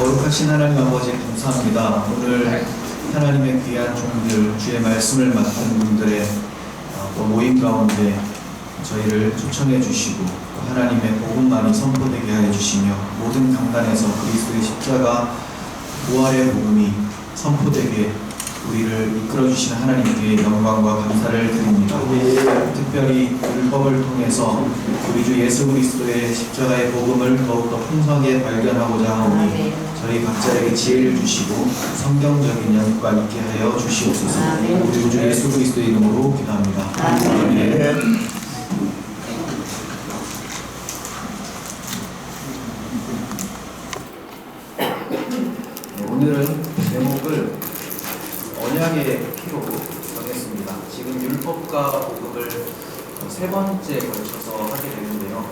거룩하신 하나님 아버지 감사합니다. 오늘 하나님의 귀한 종들, 주의 말씀을 맡은 분들의 또 모임 가운데 저희를 초청해 주시고 하나님의 복음만이 선포되게 하여 주시며 모든 강단에서 그리스도의 십자가 부활의 복음이 선포되게 우리를 이끌어 주시는 하나님께 영광과 감사를 드립니다. 특별히 율법을 통해서 우리 주 예수 그리스도의 십자가의 복음을 더욱더 풍성하게 발견하고자 하오니 저희 각자에게 지혜를 주시고 성경적인 연구가 있게 하여 주시옵소서. 우리 주 예수 그리스도의 이름으로 기도합니다. 아멘. 오늘은 제목을 언약의 피로 정했습니다. 지금 율법과 복음을 세 번째 걸쳐서 하게 되는데요.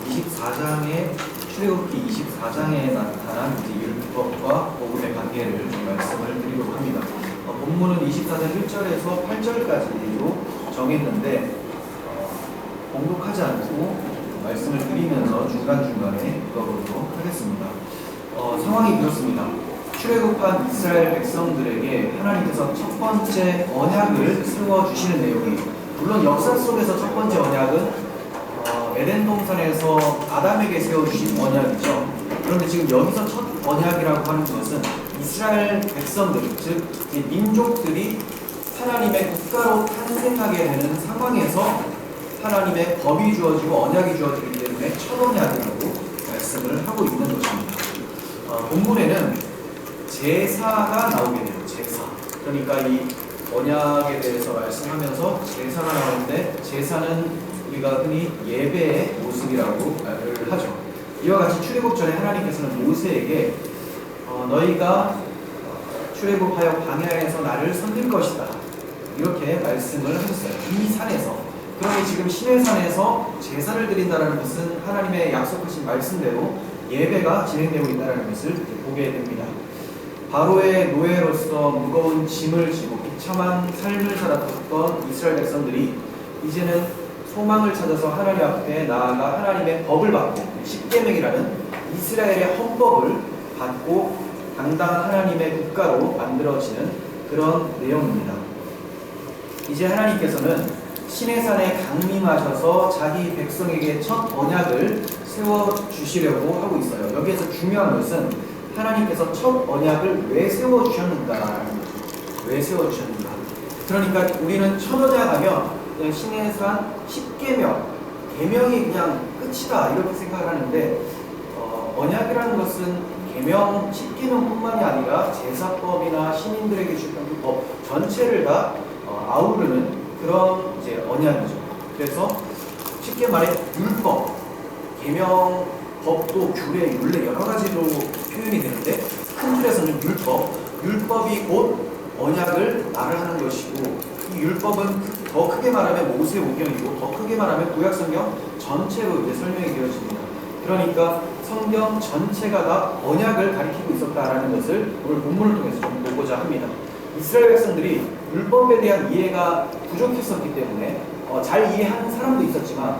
24장에 출애굽기 24장에 나타난 율법과 복음의 관계를 말씀을 드리도록 합니다. 본문은 24장 1절에서 8절까지로 정했는데 공독하지 않고 말씀을 드리면서 중간중간에 읽어보도록 하겠습니다. 상황이 그렇습니다. 출애굽한 이스라엘 백성들에게 하나님께서 첫 번째 언약을 세워주시는 내용이, 물론 역사 속에서 첫 번째 언약은 에덴 동산에서 아담에게 세워주신 언약이죠. 그런데 지금 여기서 첫 언약이라고 하는 것은 이스라엘 백성들, 즉 민족들이 하나님의 국가로 탄생하게 되는 상황에서 하나님의 법이 주어지고 언약이 주어지기 때문에 첫 언약이라고 말씀을 하고 있는 것입니다. 본문에는 제사가 나오게 돼요. 제사. 그러니까 이 언약에 대해서 말씀하면서 제사가 나오는데, 제사는 우리가 흔히 예배의 모습이라고 말을 하죠. 이와 같이 출애굽 전에 하나님께서는 모세에게 너희가 출애굽하여 광야에서 나를 섬길 것이다, 이렇게 말씀을 하셨어요. 이 산에서. 그러니 지금 시내산에서 제사를 드린다는 것은 하나님의 약속하신 말씀대로 예배가 진행되고 있다는 것을 보게 됩니다. 바로의 노예로서 무거운 짐을 지고 비참한 삶을 살았던 이스라엘 백성들이 이제는 소망을 찾아서 하나님 앞에 나아가 하나님의 법을 받고, 십계명이라는 이스라엘의 헌법을 받고 당당한 하나님의 국가로 만들어지는 그런 내용입니다. 이제 하나님께서는 시내산에 강림하셔서 자기 백성에게 첫 언약을 세워주시려고 하고 있어요. 여기에서 중요한 것은 하나님께서 첫 언약을 왜 세워주셨는가? 왜 세워주셨는가? 그러니까 우리는 첫 언약하면 그냥 시내산 10계명, 계명이 그냥 끝이다, 이렇게 생각을 하는데 언약이라는 것은 계명, 10계명뿐만이 아니라 제사법이나 시민들에게 주셨던 그 법 전체를 다 아우르는 그런 이제 언약이죠. 그래서 쉽게 말해 율법, 계명, 법도, 규례, 율례 여러 가지로 표현이 되는데, 큰 틀에서는 율법이 곧 언약을 말을 하는 것이고, 이 율법은 더 크게 말하면 모세오경이고, 더 크게 말하면 구약성경 전체로 이제 설명이 되어집니다. 그러니까 성경 전체가 다 언약을 가리키고 있었다라는 것을 오늘 본문을 통해서 좀 보고자 합니다. 이스라엘 백성들이 율법에 대한 이해가 부족했었기 때문에 잘 이해하는 사람도 있었지만,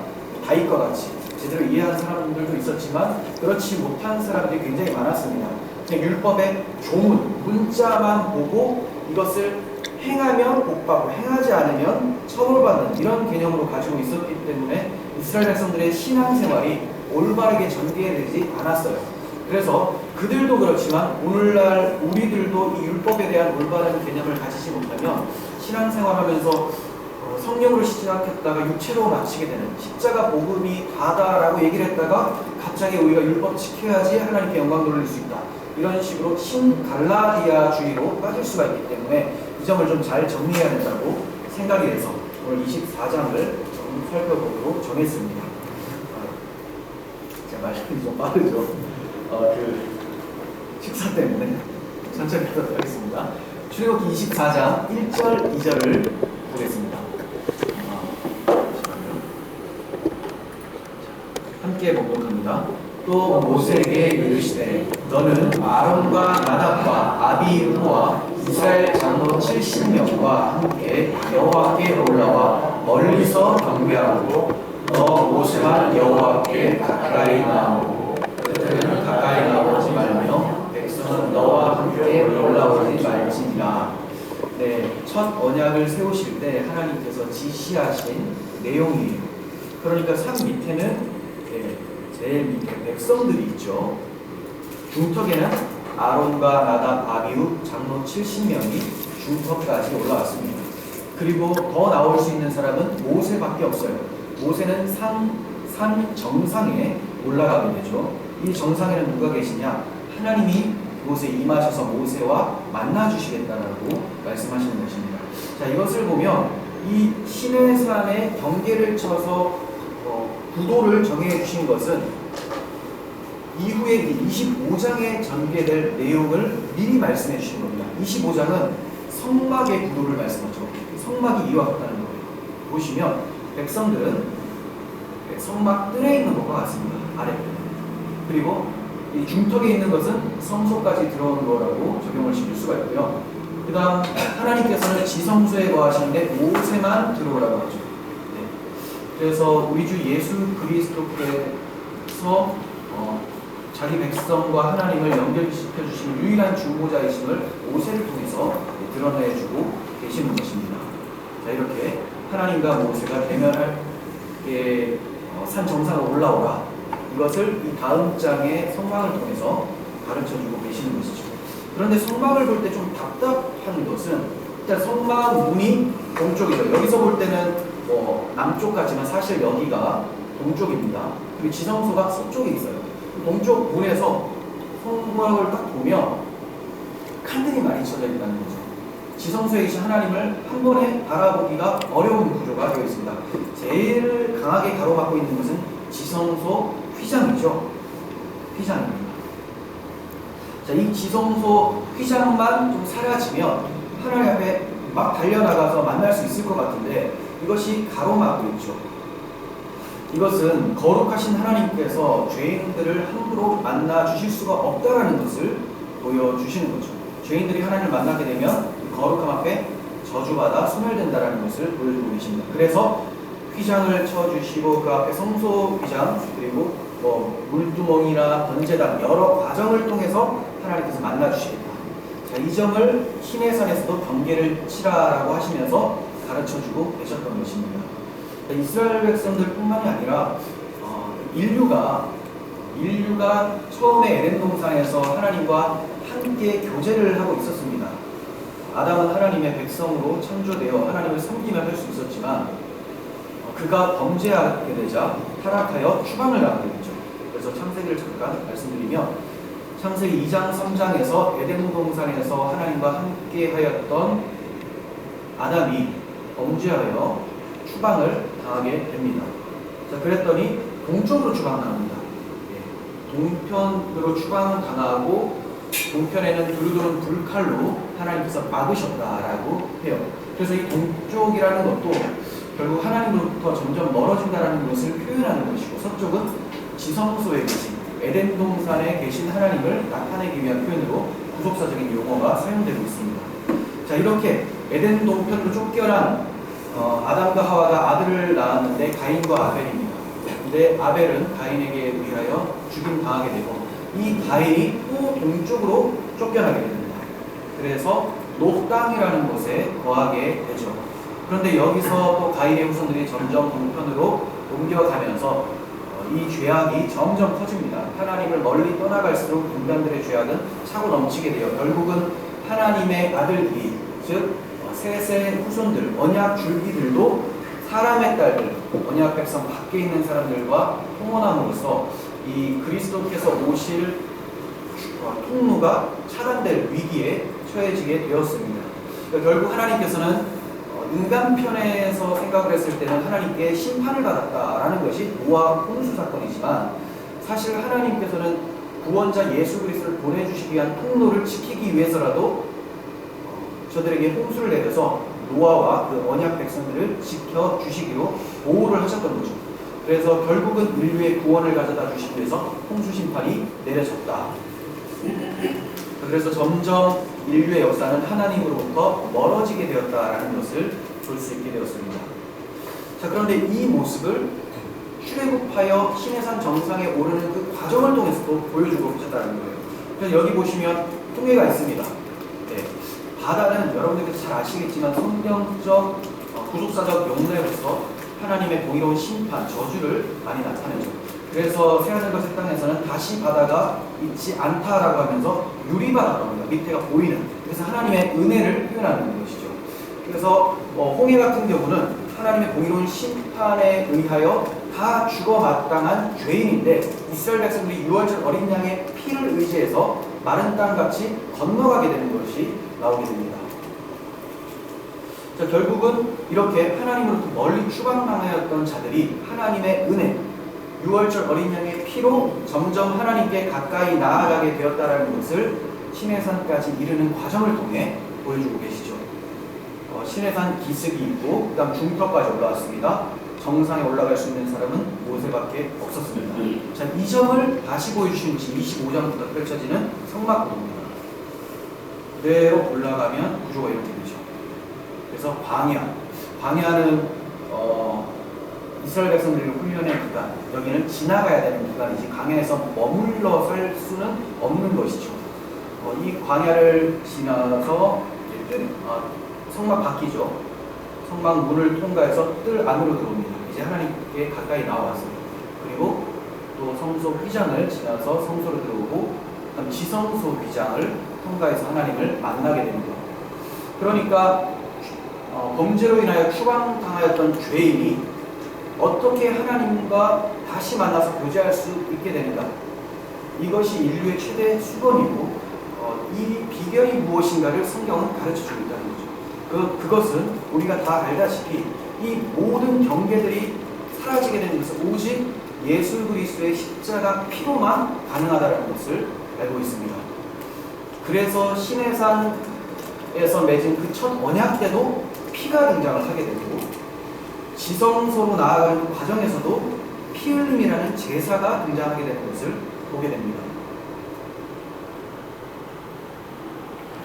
다윗과 같이 제대로 이해하는 사람들도 있었지만 그렇지 못한 사람들이 굉장히 많았습니다. 그냥 율법의 조문, 문자만 보고 이것을 행하면 복받고 행하지 않으면 처벌받는 이런 개념으로 가지고 있었기 때문에 이스라엘 백성들의 신앙생활이 올바르게 전개되지 않았어요. 그래서 그들도 그렇지만 오늘날 우리들도 이 율법에 대한 올바른 개념을 가지지 못하면 신앙생활하면서 성령으로 시작했다가 육체로 마치게 되는, 십자가 복음이 다다라고 얘기를 했다가 갑자기 우리가 율법 지켜야지 하나님께 영광 돌릴 수 있다, 이런 식으로 신갈라디아주의로 빠질 수가 있기 때문에 이 점을 좀 잘 정리해야 된다고 생각이 돼서 오늘 24장을 좀 살펴보도록 정했습니다. 제가 말씀이 좀 빠르죠. 식사 때문에 천천히 하도록 하겠습니다. 출애굽기 24장 1절 2절을 보겠습니다. 함께 봉독합니다. 또 모세에게 이르시되 너는 아론과 나답과 아비후와 이스라엘 장로 70명과 함께 여호와께 올라와 멀리서 경배하고 너 모세만 여호와께 가까이 나오고 그들은 가까이 나오지 말며 첫 언약을 세우실 때 하나님께서 지시하신 내용이에요. 그러니까 산 밑에는 제일 밑에 백성들이 있죠. 중턱에는 아론과 나답, 아비후 장로 70명이 중턱까지 올라왔습니다. 그리고 더 나올 수 있는 사람은 모세밖에 없어요. 모세는 산 정상에 올라가게 되죠. 이 정상에는 누가 계시냐? 하나님이 그곳에 임하셔서 모세와 만나주시겠다라고 말씀하시는 것입니다. 자, 이것을 보면 이 시내산의 경계를 쳐서 구도를 정해 주신 것은 이후에 25장에 전개될 내용을 미리 말씀해 주신 겁니다. 25장은 성막의 구도를 말씀하죠. 성막이 이와 같다는 거예요. 보시면 백성들은 성막 뜰에 있는 것과 같습니다. 아래. 그리고 이 중턱에 있는 것은 성소까지 들어오는 거라고 적용을 시킬 수가 있고요. 그 다음 하나님께서는 지성소에 거하시는데 모세만 들어오라고 하죠. 그래서 우리 주 예수 그리스도께서 자기 백성과 하나님을 연결시켜 주신 유일한 중보자이심을 모세를 통해서 드러내주고 계시는 것입니다. 자, 이렇게 하나님과 모세가 대면할 산 정상으로 올라오라. 이것을 이 다음 장의 성막을 통해서 가르쳐주고 계시는 것이죠. 그런데 성막을 볼 때 좀 답답한 것은 일단 성막 문이 동쪽이죠. 여기서 볼 때는 남쪽 같지만 사실 여기가 동쪽입니다. 그리고 지성소가 서쪽에 있어요. 동쪽 문에서 성막을 딱 보면 칸들이 많이 쳐져 있다는 거죠. 지성소에 계신 하나님을 한 번에 바라보기가 어려운 구조가 되어 있습니다. 제일 강하게 가로막고 있는 것은 지성소 휘장이죠. 휘장입니다. 자, 이 지성소 휘장만 좀 사라지면 하나님 앞에 막 달려나가서 만날 수 있을 것 같은데 이것이 가로막고 있죠. 이것은 거룩하신 하나님께서 죄인들을 함부로 만나 주실 수가 없다라는 것을 보여주시는 거죠. 죄인들이 하나님을 만나게 되면 거룩함 앞에 저주받아 소멸된다라는 것을 보여주고 계십니다. 그래서 휘장을 쳐주시고 그 앞에 성소 휘장 그리고 물두멍이나 번제단 여러 과정을 통해서 하나님께서 만나주시겠다. 자, 이 점을 시내산에서도 경계를 치라라고 하시면서 가르쳐주고 계셨던 것입니다. 이스라엘 백성들 뿐만이 아니라 인류가 처음에 에덴 동산에서 하나님과 함께 교제를 하고 있었습니다. 아담은 하나님의 백성으로 창조되어 하나님을 섬기며 할 수 있었지만 그가 범죄하게 되자 타락하여 추방을 당하게 됐죠. 그래서 창세기를 잠깐 말씀드리면 창세기 2장 3장에서 에덴 동산에서 하나님과 함께 하였던 아담이 범죄하여 추방을 당하게 됩니다. 자, 그랬더니 동쪽으로 추방당합니다. 동편으로 추방당하고 동편에는 두루두른 불칼로 하나님께서 막으셨다라고 해요. 그래서 이 동쪽이라는 것도 결국 하나님으로부터 점점 멀어진다는 것을 표현하는 것이고 서쪽은 지성소에 계신 에덴 동산에 계신 하나님을 나타내기 위한 표현으로 구속사적인 용어가 사용되고 있습니다. 자, 이렇게 에덴 동편으로 쫓겨난 아담과 하와가 아들을 낳았는데 가인과 아벨입니다. 근데 아벨은 가인에게 의하여 죽임당하게 되고 이 가인이 또 동쪽으로 쫓겨나게 됩니다. 그래서 노 땅이라는 곳에 거하게 되죠. 그런데 여기서 또 가인의 후손들이 점점 동편으로 옮겨가면서 이 죄악이 점점 커집니다. 하나님을 멀리 떠나갈수록 인간들의 죄악은 차고 넘치게 돼요. 결국은 하나님의 아들들이 즉 셋의 후손들, 언약 줄기들도 사람의 딸들, 언약 백성 밖에 있는 사람들과 통혼함으로써 이 그리스도께서 오실 통로가 차단될 위기에 처해지게 되었습니다. 그러니까 결국 하나님께서는 인간 편에서 생각을 했을 때는 하나님께 심판을 받았다라는 것이 노아 홍수 사건이지만 사실 하나님께서는 구원자 예수 그리스도를 보내주시기 위한 통로를 지키기 위해서라도 저들에게 홍수를 내려서 노아와 그 언약 백성들을 지켜주시기로 보호를 하셨던 거죠. 그래서 결국은 인류의 구원을 가져다 주시기 위해서 홍수 심판이 내려졌다. 그래서 점점 인류의 역사는 하나님으로부터 멀어지게 되었다라는 것을 볼 수 있게 되었습니다. 자, 그런데 이 모습을 출애굽하여 시내산 정상에 오르는 그 과정을 통해서도 보여주고 계셨다는 거예요. 그래서 여기 보시면 통계가 있습니다. 바다는 여러분들께서 잘 아시겠지만 성경적 구속사적 용례로서 하나님의 공의로운 심판, 저주를 많이 나타내죠. 그래서 새하늘과 새 땅에서는 다시 바다가 있지 않다라고 하면서 유리바다라고 합니다. 밑에가 보이는. 그래서 하나님의 은혜를 표현하는 것이죠. 그래서 홍해 같은 경우는 하나님의 공의로운 심판에 의하여 다 죽어 마땅한 죄인인데 이스라엘 백성들이 6월절 어린 양의 피를 의지해서 마른 땅같이 건너가게 되는 것이 나오게 됩니다. 자, 결국은 이렇게 하나님으로부터 멀리 추방당하였던 자들이 하나님의 은혜, 6월절 어린 양의 피로 점점 하나님께 가까이 나아가게 되었다는 것을 시내산까지 이르는 과정을 통해 보여주고 계시죠. 시내산 기슭이 있고 그 다음 중턱까지 올라왔습니다. 정상에 올라갈 수 있는 사람은 모세밖에 없었습니다. 자, 이 점을 다시 보여주신 25장부터 펼쳐지는 성막구도입니다. 그대로 올라가면 구조가 이렇게 되죠. 그래서 광야는 이스라엘 백성들이 훈련의 기간, 여기는 지나가야 되는 기간이지 광야에서 머물러 살 수는 없는 것이죠. 이 광야를 지나서 성막 바뀌죠. 성막 문을 통과해서 뜰 안으로 들어옵니다. 이제 하나님께 가까이 나왔어요. 그리고 또 성소 휘장을 지나서 성소로 들어오고 그다음 지성소 휘장을 통과해서 하나님을 만나게 됩니다. 그러니까 범죄로 인하여 추방당하였던 죄인이 어떻게 하나님과 다시 만나서 교제할 수 있게 되는가? 이것이 인류의 최대 수건이고 이 비결이 무엇인가를 성경은 가르쳐주고 있다는 거죠. 그것은 우리가 다 알다시피 이 모든 경계들이 사라지게 되는 것은 오직 예수 그리스도의 십자가 피로만 가능하다는 것을 알고 있습니다. 그래서 시내산에서 맺은 그 첫 언약 때도 피가 등장을 하게 되고 지성소로 나아가는 과정에서도 피 흘림이라는 제사가 등장하게 되는 것을 보게 됩니다.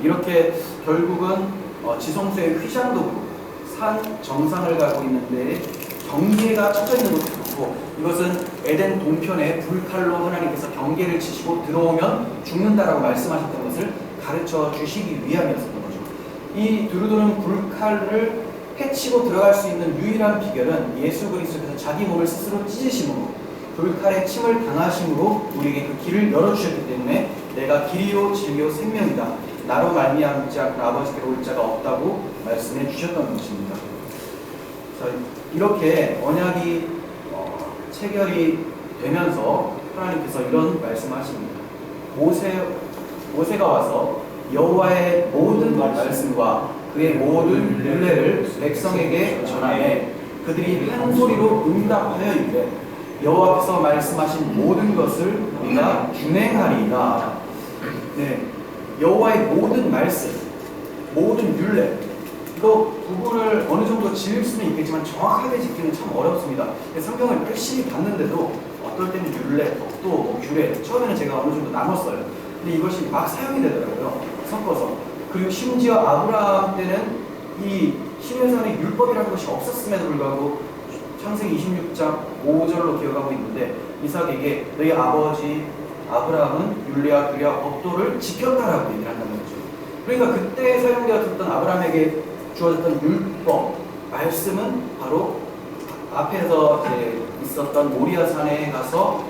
이렇게 결국은 지성소의 휘장도 그렇고 산 정상을 가고 있는데 경계가 쳐져 있는 것도 그렇고 이것은 에덴 동편에 불칼로 하나님께서 경계를 치시고 들어오면 죽는다라고 말씀하셨던 것을 가르쳐 주시기 위함이었던 거죠. 이 두루두는 불칼을 해치고 들어갈 수 있는 유일한 비결은 예수 그리스도께서 자기 몸을 스스로 찢으심으로 불칼에 침을 당하심으로 우리에게 그 길을 열어주셨기 때문에 내가 길이요 진리요 생명이다. 나로 말미암지 않고 아버지께로 올 자가 없다고 말씀해 주셨던 것입니다. 자, 이렇게 언약이 체결이 되면서 하나님께서 이런 말씀하십니다. 모세가 와서 여호와의 모든 말씀과 그의 모든 율례를 백성에게 전하매 그들이 한 소리로 응답하여 이르되 여호와께서 말씀하신 모든 것을 우리가 준행하리이다. 네, 여호와의 모든 말씀, 모든 율례, 이거 부분을 어느 정도 지을 수는 있겠지만 정확하게 짓기는 참 어렵습니다. 성경을 열심히 봤는데도 어떨 때는 율례, 법도, 규례, 처음에는 제가 어느 정도 나눴어요. 근데 이것이 막 사용이 되더라고요. 섞어서. 그리고 심지어 아브라함 때는 이 시내산의 율법이라는 것이 없었음에도 불구하고 창세기 26장 5절로 기억하고 있는데 이삭에게 너희 아버지 아브라함은 율례와 규례와 법도를 지켰다라고 얘기를 한다는 거죠. 그러니까 그때 사용되었던 아브라함에게 주어졌던 율법, 말씀은 바로 앞에서 이제 있었던 모리아산에 가서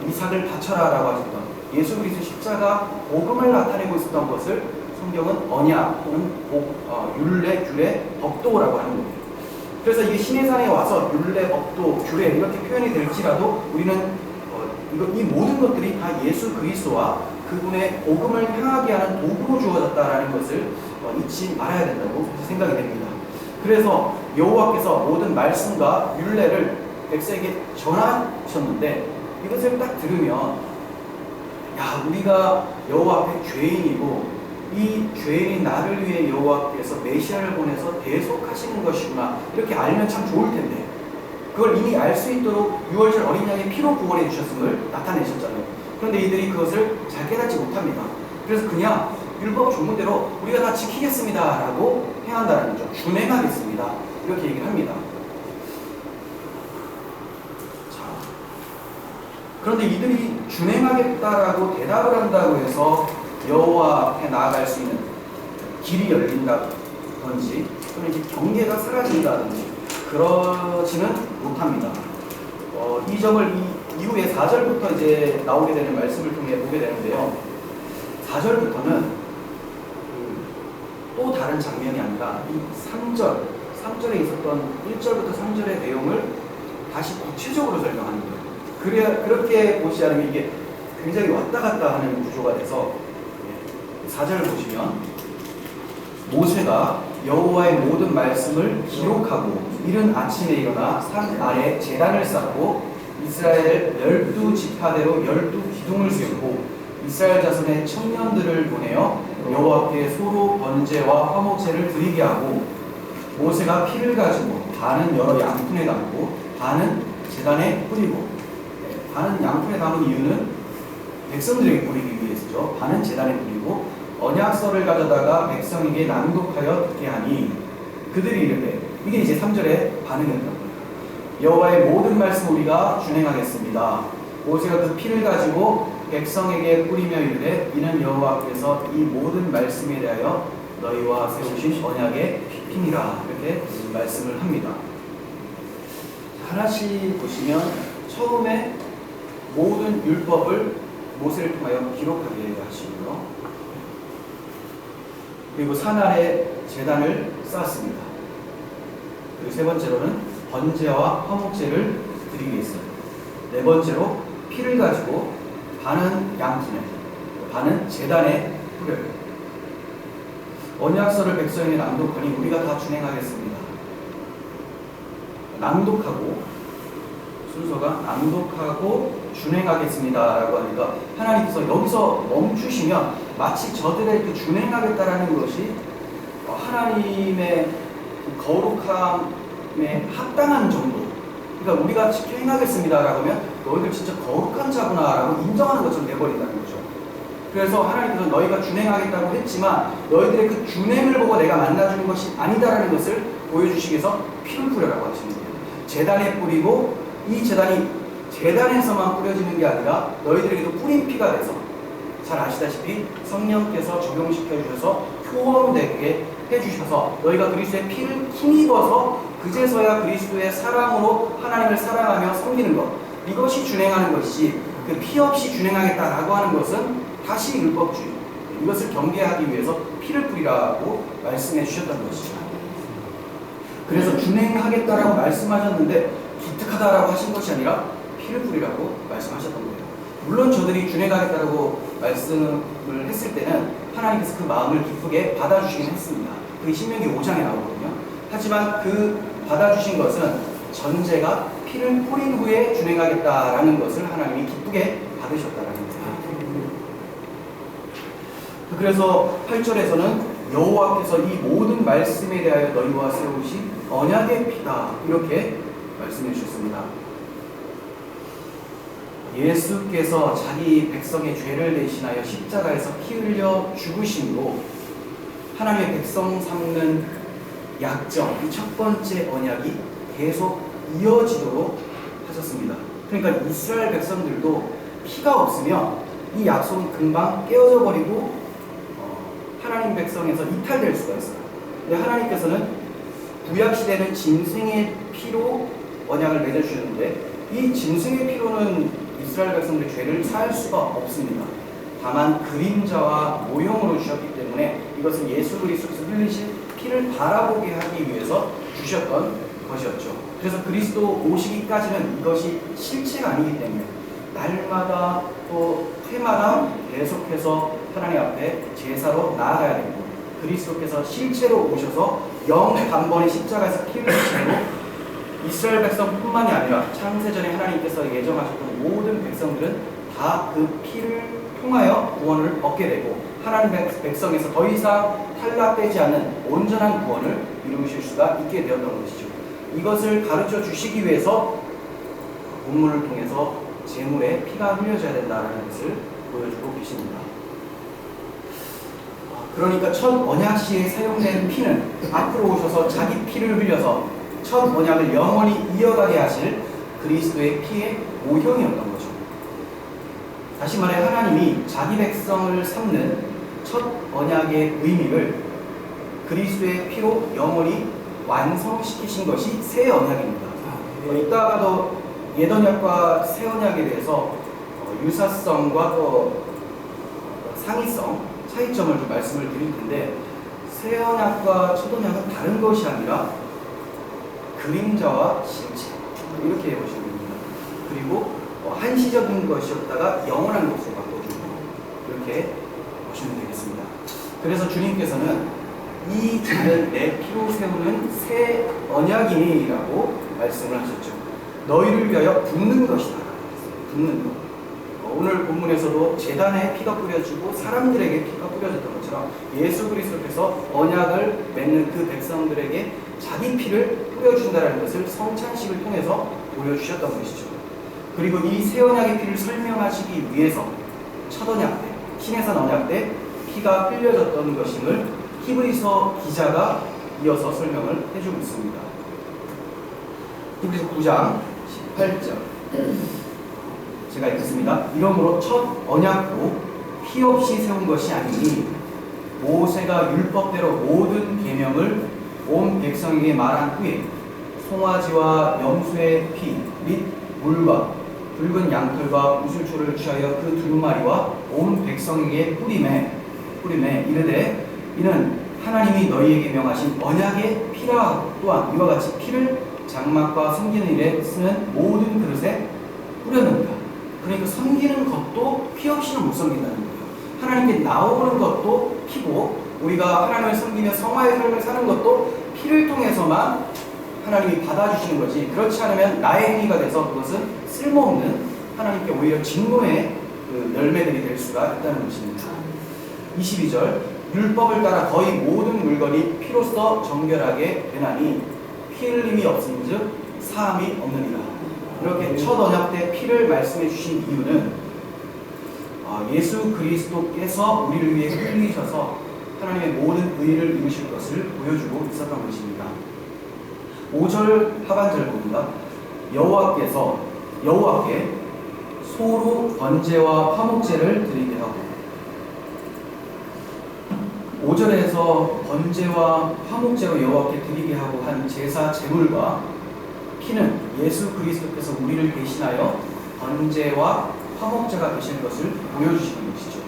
이삭을 바쳐라라고 하셨던 예수 그리스도 십자가 복음을 나타내고 있었던 것을 성경은 언약 또는 율례, 규례, 법도라고 하는 겁니다. 그래서 이게 시내산에 와서 율례, 법도, 규례 이렇게 표현이 될지라도 우리는 이 모든 것들이 다 예수 그리스도와 그분의 복음을 향하게 하는 도구로 주어졌다라는 것을 잊지 말아야 된다고 생각이 됩니다. 그래서 여호와께서 모든 말씀과 율례를 백성에게 전하셨는데 이것을 딱 들으면 야, 우리가 여호와 앞에 죄인이고 이 죄인인 나를 위해 여호와께서 메시아를 보내서 대속하시는 것이구나 이렇게 알면 참 좋을 텐데 그걸 이미 알 수 있도록 6월절 어린 양의 피로 구원해 주셨음을 나타내셨잖아요. 그런데 이들이 그것을 잘 깨닫지 못합니다. 그래서 그냥 율법 조문대로 우리가 다 지키겠습니다 라고 행한다는 거죠. 준행하겠습니다 이렇게 얘기를 합니다. 자, 그런데 이들이 준행하겠다라고 대답을 한다고 해서 여호와 앞에 나아갈 수 있는 길이 열린다든지 또는 이제 경계가 사라진다든지 그러지는 못합니다. 이 점을 이후에 4절부터 이제 나오게 되는 말씀을 통해 보게 되는데요. 4절부터는 또 다른 장면이 아니라 이 3절에 있었던 1절부터 3절의 내용을 다시 구체적으로 설명하는 거예요. 그렇게 보지 않으면 이게 굉장히 왔다 갔다 하는 구조가 돼서 4절을 보시면 모세가 여호와의 모든 말씀을 기록하고 이른 아침에 일어나 산 아래 제단을 쌓고 이스라엘 12지파대로 12기둥을 세우고 이스라엘 자손의 청년들을 보내어 여호와께 소로 번제와 화목제를 드리게 하고 모세가 피를 가지고 반은 여러 양푼에 담고 반은 제단에 뿌리고 반은 양푼에 담은 이유는 백성들에게 뿌리기 위해서죠. 반은 제단에 뿌리고 언약서를 가져다가 백성에게 낭독하여 듣게 하니 그들이 이르되 이게 이제 3절의 반응이었던 거예요. 여호와의 모든 말씀 우리가 준행하겠습니다. 모세가 그 피를 가지고 백성에게 뿌리며 이르되 이는 여호와께서 이 모든 말씀에 대하여 너희와 세우신 언약의 피임이라 이렇게 말씀을 합니다. 하나씩 보시면 처음에 모든 율법을 모세를 통하여 기록하게 하시고요. 그리고 산 아래 제단을 쌓았습니다. 그리고 세 번째로는 번제와 화목제를 드리게 했어요. 네 번째로 피를 가지고 반은 양푼에 반은 제단에 뿌려요. 언약서를 백성에게 낭독하니 우리가 다 준행하겠습니다. 낭독하고 순서가 낭독하고 준행하겠습니다 라고 하니까 하나님께서 여기서 멈추시면 마치 저들의 그 준행하겠다라는 것이 하나님의 거룩함에 합당한 정도, 그러니까 우리가 지켜 행하겠습니다 라고 하면 너희들 진짜 거룩한 자구나 라고 인정하는 것처럼 돼버린다는 거죠. 그래서 하나님께서 너희가 준행하겠다고 했지만 너희들의 그 준행을 보고 내가 만나주는 것이 아니다라는 것을 보여주시기 위해서 피를 뿌려라고 하시는 거예요. 제단에 뿌리고 이 제단에서만 뿌려지는 게 아니라 너희들에게도 뿌린 피가 돼서 잘 아시다시피 성령께서 적용시켜 주셔서 효험되게 해주셔서 너희가 그리스도의 피를 힘입어서 그제서야 그리스도의 사랑으로 하나님을 사랑하며 섬기는 것, 이것이 준행하는 것이지 그 피 없이 준행하겠다라고 하는 것은 다시 율법주의, 이것을 경계하기 위해서 피를 뿌리라고 말씀해 주셨던 것이죠. 그래서 준행하겠다라고 말씀하셨는데 기특하다라고 하신 것이 아니라 피를 뿌리라고 말씀하셨던 거예요. 물론 저들이 준행하겠다라고 말씀을 했을 때는 하나님께서 그 마음을 기쁘게 받아주시긴 했습니다. 그게 신명기 5장에 나오거든요. 하지만 그 받아주신 것은 전제가 피를 뿌린 후에 준행하겠다라는 것을 하나님이 기쁘게 받으셨다라는 거예요. 그래서 8절에서는 여호와께서 이 모든 말씀에 대하여 너희와 세우신 언약의 피다 이렇게 말씀해 주셨습니다. 예수께서 자기 백성의 죄를 대신하여 십자가에서 피 흘려 죽으심으로 하나님의 백성 삼는 약정, 이 첫 번째 언약이 계속 이어지도록 하셨습니다. 그러니까 이스라엘 백성들도 피가 없으면 이 약속은 금방 깨어져 버리고 하나님 백성에서 이탈될 수가 있어요. 근데 하나님께서는 구약시대는 짐승의 피로 언약을 맺어주셨는데 이 짐승의 피로는 이스라엘 백성들의 죄를 사할 수가 없습니다. 다만 그림자와 모형으로 주셨기 때문에 이것은 예수 그리스도께서 흘리신 피를 바라보게 하기 위해서 주셨던 것이었죠. 그래서 그리스도 오시기까지는 이것이 실체가 아니기 때문에 날마다 또 해마다 계속해서 하나님 앞에 제사로 나아가야 되고 그리스도께서 실체로 오셔서 영단번에 십자가에서 피를 흘리심으로 이스라엘 백성뿐만이 아니라 창세전에 하나님께서 예정하셨던 모든 백성들은 다 그 피를 통하여 구원을 얻게 되고 하나님 백성에서 더 이상 탈락되지 않는 온전한 구원을 이루실 수가 있게 되었던 것이죠. 이것을 가르쳐 주시기 위해서 본문을 통해서 제물에 피가 흘려져야 된다는 것을 보여주고 계십니다. 그러니까 첫 언약시에 사용된 피는 앞으로 오셔서 자기 피를 흘려서 첫 언약을 영원히 이어가게 하실 그리스도의 피의 모형이었던 거죠. 다시 말해 하나님이 자기 백성을 삼는 첫 언약의 의미를 그리스도의 피로 영원히 완성시키신 것이 새 언약입니다. 이따가도 옛 언약과 새 언약에 대해서 유사성과 또 상이성, 차이점을 좀 말씀을 드릴 텐데, 새 언약과 첫 언약은 다른 것이 아니라 그림자와 실체, 이렇게 보시면 됩니다. 그리고 한시적인 것이었다가 영원한 것으로 바꿔주고, 이렇게 보시면 되겠습니다. 그래서 주님께서는 이 잔을 내 피로 세우는 새 언약이니 라고 말씀을 하셨죠. 너희를 위하여 붓는 것이다. 붓는 것. 오늘 본문에서도 제단에 피가 뿌려지고 사람들에게 피가 뿌려졌던 것처럼 예수 그리스도께서 언약을 맺는 그 백성들에게 자기 피를 뿌려준다는 것을 성찬식을 통해서 보여주셨던 것이죠. 그리고 이 새 언약의 피를 설명하시기 위해서 첫 언약 때, 신해산 언약 때 피가 흘려졌던 것임을 히브리서 기자가 이어서 설명을 해주고 있습니다. 히브리서 9장 18절 제가 읽겠습니다. 이러므로 첫 언약도 피 없이 세운 것이 아니니 모세가 율법대로 모든 계명을 온 백성에게 말한 후에 송아지와 염소의 피 및 물과 붉은 양털과 우슬초를 취하여 그 두 마리와 온 백성에게 뿌리매 이르되 이는 하나님이 너희에게 명하신 언약의 피라. 또한 이와 같이 피를 장막과 섬기는 일에 쓰는 모든 그릇에 뿌렸느니라. 그러니까 섬기는 것도 피 없이는 못 섬긴다는 거예요. 하나님께 나오는 것도 피고, 우리가 하나님을 섬기며 성화의 삶을 사는 것도 피를 통해서만 하나님이 받아주시는 거지, 그렇지 않으면 나의 행위가 돼서 그것은 쓸모없는, 하나님께 오히려 진노의 그 열매들이 될 수가 있다는 것입니다. 22절 율법을 따라 거의 모든 물건이 피로써 정결하게 되나니 피 흘림이 없은즉 사함이 없느니라. 이렇게 첫 언약 때 피를 말씀해 주신 이유는 예수 그리스도께서 우리를 위해 흘리셔서 하나님의 모든 의를 이루실 것을 보여주고 있었던 것입니다. 5절 하반절 봅니다. 여호와께 소로 번제와 화목제를 드리게 하고, 5절에서 번제와 화목제로 여호와께 드리게 하고 한 제사 제물과 피는 예수 그리스도께서 우리를 대신하여 번제와 화목제가 되실 것을 보여주시는 것이죠.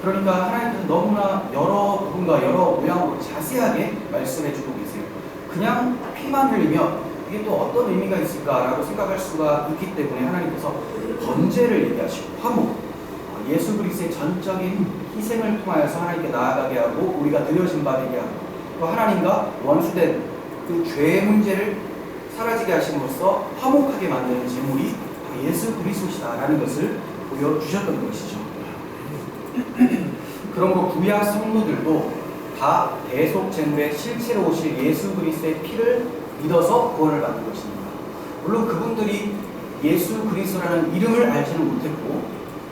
그러니까 하나님께서 너무나 여러 부분과 여러 모양으로 자세하게 말씀해주고 계세요. 그냥 피만 흘리면 이게 또 어떤 의미가 있을까라고 생각할 수가 있기 때문에 하나님께서 번제를 얘기하시고 화목, 예수 그리스도의 전적인 희생을 통하여서 하나님께 나아가게 하고 우리가 드려진 바 되게 하고, 또 하나님과 원수된 그 죄의 문제를 사라지게 하심으로써 화목하게 만드는 제물이 예수 그리스도시다라는 것을 보여주셨던 것이죠. 그러므로 구약 성도들도 다 대속 제물의 실체로 오실 예수 그리스도의 피를 믿어서 구원을 받는 것입니다. 물론 그분들이 예수 그리스도라는 이름을 알지는 못했고,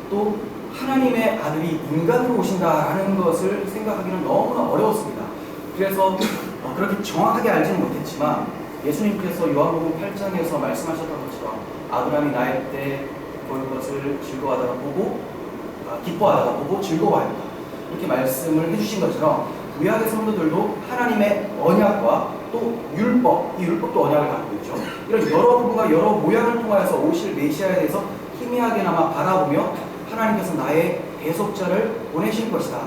또 하나님의 아들이 인간으로 오신다라는 것을 생각하기는 너무나 어려웠습니다. 그래서 그렇게 정확하게 알지는 못했지만 예수님께서 요한복음 8장에서 말씀하셨던 것처럼 아브라함이 나의 때 볼 것을 즐거워하다가 보고 기뻐하다가 보고 즐거워한다, 이렇게 말씀을 해주신 것처럼 구약의 성도들도 하나님의 언약과 또 율법, 이 율법도 언약을 갖고 있죠. 이런 여러 부분과 여러 모양을 통하여서 오실 메시아에 대해서 희미하게나마 바라보며 하나님께서 나의 대속자를 보내실 것이다,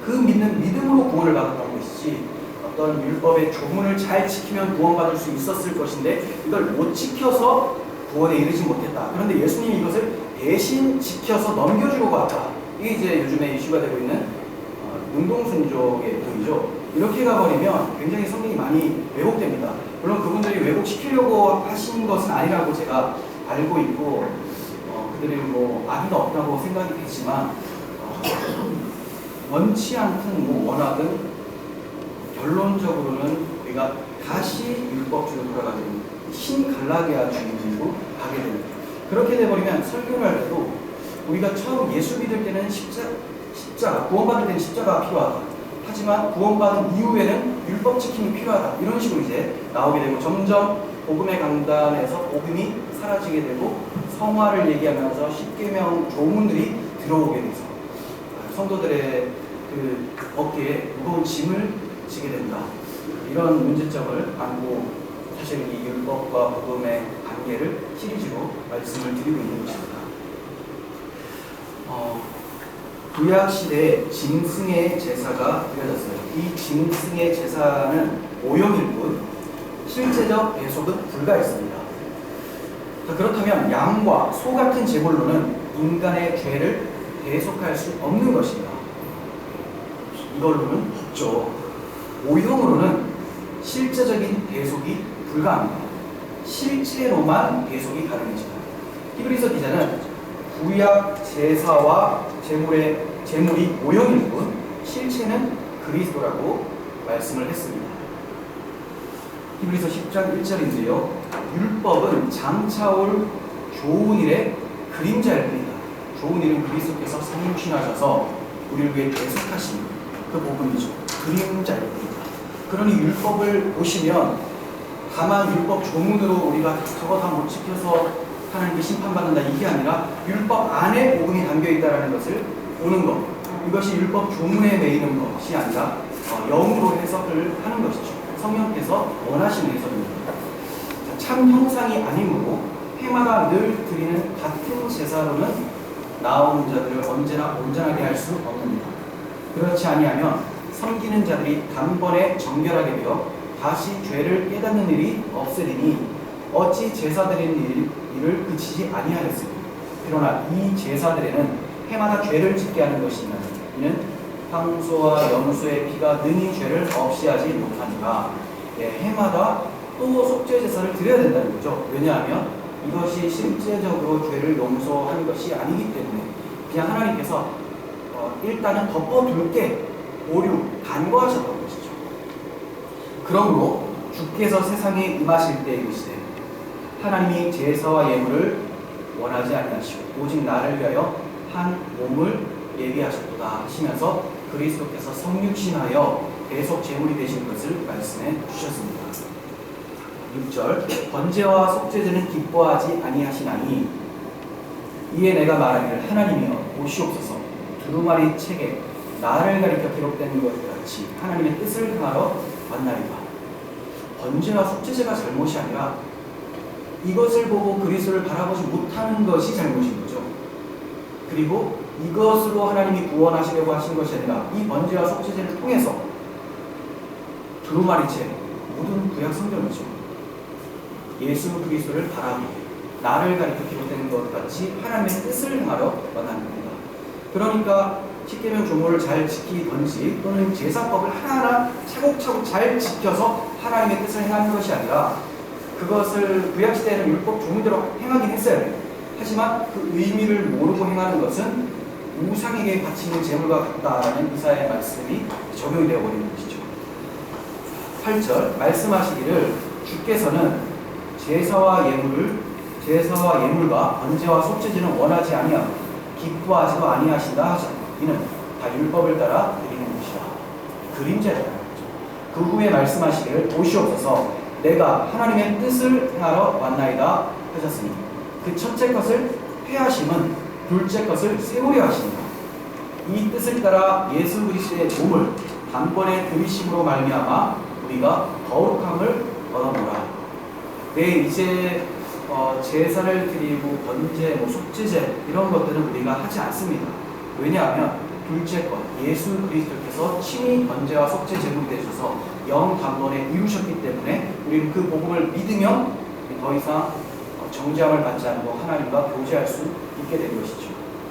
그 믿는 믿음으로 구원을 받았던 것이지, 어떤 율법의 조문을 잘 지키면 구원받을 수 있었을 것인데 이걸 못 지켜서 구원에 이르지 못했다. 그런데 예수님이 이것을 대신 지켜서 넘겨주고 갔다. 이게 이제 요즘에 이슈가 되고 있는 능동순종의 도이죠. 이렇게 가버리면 굉장히 성경이 많이 왜곡됩니다. 물론 그분들이 왜곡시키려고 하신 것은 아니라고 제가 알고 있고, 그들이 뭐 악의가 없다고 생각이 되지만, 원치 않든 원하든 결론적으로는 우리가 다시 율법주로 돌아가는 신갈라디아 주의로 가게 됩니다. 그렇게 돼버리면 설교를 할 때도 우리가 처음 예수 믿을 때는 십자가, 구원받을 때는 십자가가 필요하다. 하지만 구원받은 이후에는 율법 지킴이 필요하다. 이런 식으로 이제 나오게 되고, 점점 복음의 강단에서 복음이 사라지게 되고 성화를 얘기하면서 십계명 조문들이 들어오게 돼서 성도들의 그 어깨에 무거운 짐을 지게 된다. 이런 문제점을 안고 사실 이 율법과 복음의 관계를 시리즈로 말씀을 드리고 있는 것입니다. 구약 시대에 짐승의 제사가 드려졌어요. 이 짐승의 제사는 오형일 뿐 실제적 배속은 불가했습니다. 그렇다면 양과 소 같은 제물로는 인간의 죄를 배속할 수 없는 것입니다. 이걸로는 없죠. 오형으로는 실제적인 배속이 불가합니다. 실제로만 배속이 가능해집니다. 히브리서 기자는 구약 제사와 제물이 오형일 뿐 실체는 그리스도라고 말씀을 했습니다. 히브리서 10장 1절인데요. 율법은 장차올 좋은 일의 그림자일 뿐이다. 좋은 일은 그리스도께서 성육신하셔서 우리를 위해 대속하신 그 복음이죠. 그림자일 뿐이다. 그러니 율법을 보시면 다만 율법 조문으로 우리가 저거 다 못 지켜서 하나님께 심판받는다 이게 아니라 율법 안에 복음이 담겨있다는 것을 보는 것, 이것이 율법 조문에 매이는 것이 아니라 영으로 해석을 하는 것이죠. 성령께서 원하시는 해석입니다. 참 형상이 아니므로 해마다 늘 드리는 같은 제사로는 나오는 자들을 언제나 온전하게 할 수 없습니다. 그렇지 아니하면 섬기는 자들이 단번에 정결하게 되어 다시 죄를 깨닫는 일이 없으리니 어찌 제사 드리는 일을 그치지 아니하였으니 그러나 이 제사들에는 해마다 죄를 짓게 하는 것이니라. 이는 황소와 염소의 피가 능히 죄를 없이 하지 못하니라. 해마다 또 속죄 제사를 드려야 된다는 거죠. 왜냐하면 이것이 실제적으로 죄를 용서하는 것이 아니기 때문에 그냥 하나님께서 일단은 덮어둘게 오류 간과하셨던 것이죠. 그러므로 주께서 세상에 임하실 때 이르시되 하나님이 제사와 예물을 원하지 아니하시고 오직 나를 위하여 한 몸을 예비하셨도다 하시면서 그리스도께서 성육신하여 대속 제물이 되신 것을 말씀해 주셨습니다. 6절 번제와 속죄제는 기뻐하지 아니하시나니 이에 내가 말하기를 하나님이여 보시옵소서 두루마리 책에 나를 가리켜 기록된 것 같이 하나님의 뜻을 행하러 왔나이다. 번제와 속죄제가 잘못이 아니라 이것을 보고 그리스도를 바라보지 못하는 것이 잘못인 거죠. 그리고 이것으로 하나님이 구원하시려고 하신 것이 아니라 이 번제와 속죄제를 통해서 두루마리책 모든 구약 성경이죠. 예수 그리스도를 바라보고 나를 가리켜 기록된 것 같이 하나님의 뜻을 행하러 원하는 겁니다. 그러니까 십계명 조문을 잘 지키든지 또는 제사법을 하나하나 차곡차곡 잘 지켜서 하나님의 뜻을 행하는 것이 아니라 그것을 구약시대에는 율법 조문대로 행하긴 했어요. 하지만 그 의미를 모르고 행하는 것은 우상에게 바치는 제물과 같다라는 이사야의 말씀이 적용이 되어버리는 것이죠. 8절 말씀하시기를 주께서는 제사와 예물과 번제와 속죄제는 원하지 아니하고 기뻐하지도 아니하신다 하셨다. 이는 다 율법을 따라 드리는 것이다. 그림자라는 거죠. 그 후에 말씀하시기를 보시옵소서 내가 하나님의 뜻을 행하러 왔나이다 하셨으니 그 첫째 것을 회하심은 둘째 것을 세우려 하십니다. 이 뜻을 따라 예수 그리스도의 몸을 단번에 들이심으로 말미암아 우리가 거룩함을 얻어보라. 이제 제사를 드리고 번제, 속죄제 이런 것들은 우리가 하지 않습니다. 왜냐하면 둘째 것 예수 그리스도께서 친히 번제와 속죄 제물이 되셔서 영 단번에 이루셨기 때문에 우리는 그 복음을 믿으면 더 이상 정죄함을 받지 않고 하나님과 교제할 수 있게 된 것이죠.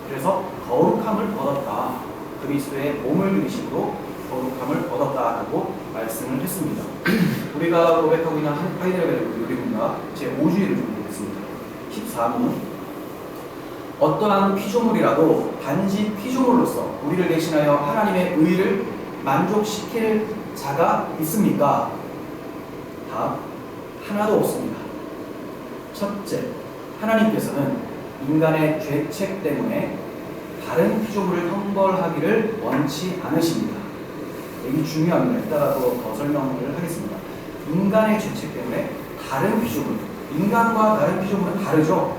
그래서 거룩함을 얻었다. 그리스도의 몸을 들이심으로 거룩함을 얻었다라고 말씀을 했습니다. 우리가 고백하고 있는 하이델베르 요리문과 제5주의를 좀 보겠습니다. 14문 어떠한 피조물이라도 단지 피조물로서 우리를 대신하여 하나님의 의를 만족시킬 자가 있습니까? 답, 하나도 없습니다. 첫째, 하나님께서는 인간의 죄책 때문에 다른 피조물을 형벌하기를 원치 않으십니다. 이게 중요합니다. 이따가도 더 설명을 하겠습니다. 인간의 죄책 때문에 다른 피조물, 인간과 다른 피조물은 다르죠.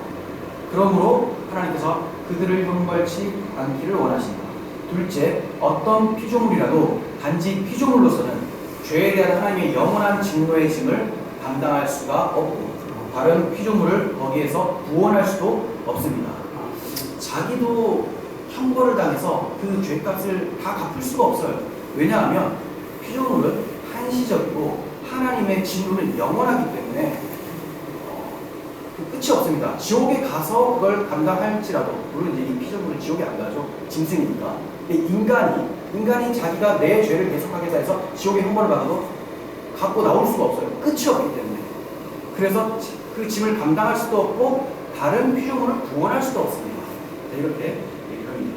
그러므로 하나님께서 그들을 형벌치 않기를 원하십니다. 둘째, 어떤 피조물이라도 단지 피조물로서는 죄에 대한 하나님의 영원한 진노의 짐을 감당할 수가 없고 다른 피조물을 거기에서 구원할 수도 없습니다. 자기도 형벌을 당해서 그 죄값을 다 갚을 수가 없어요. 왜냐하면 피조물은 한시적이고 하나님의 진노는 영원하기 때문에 끝이 없습니다. 지옥에 가서 그걸 감당할지라도, 물론 이제 이 피조물은 지옥에 안 가죠. 짐승이니까. 근데 인간이 자기가 내 죄를 계속하겠다 해서 지옥의 형벌을 받아도 갖고 나올 수가 없어요. 끝이 없기 때문에. 그래서 그 짐을 감당할 수도 없고 다른 피조물을 구원할 수도 없습니다. 이렇게 얘기를 합니다.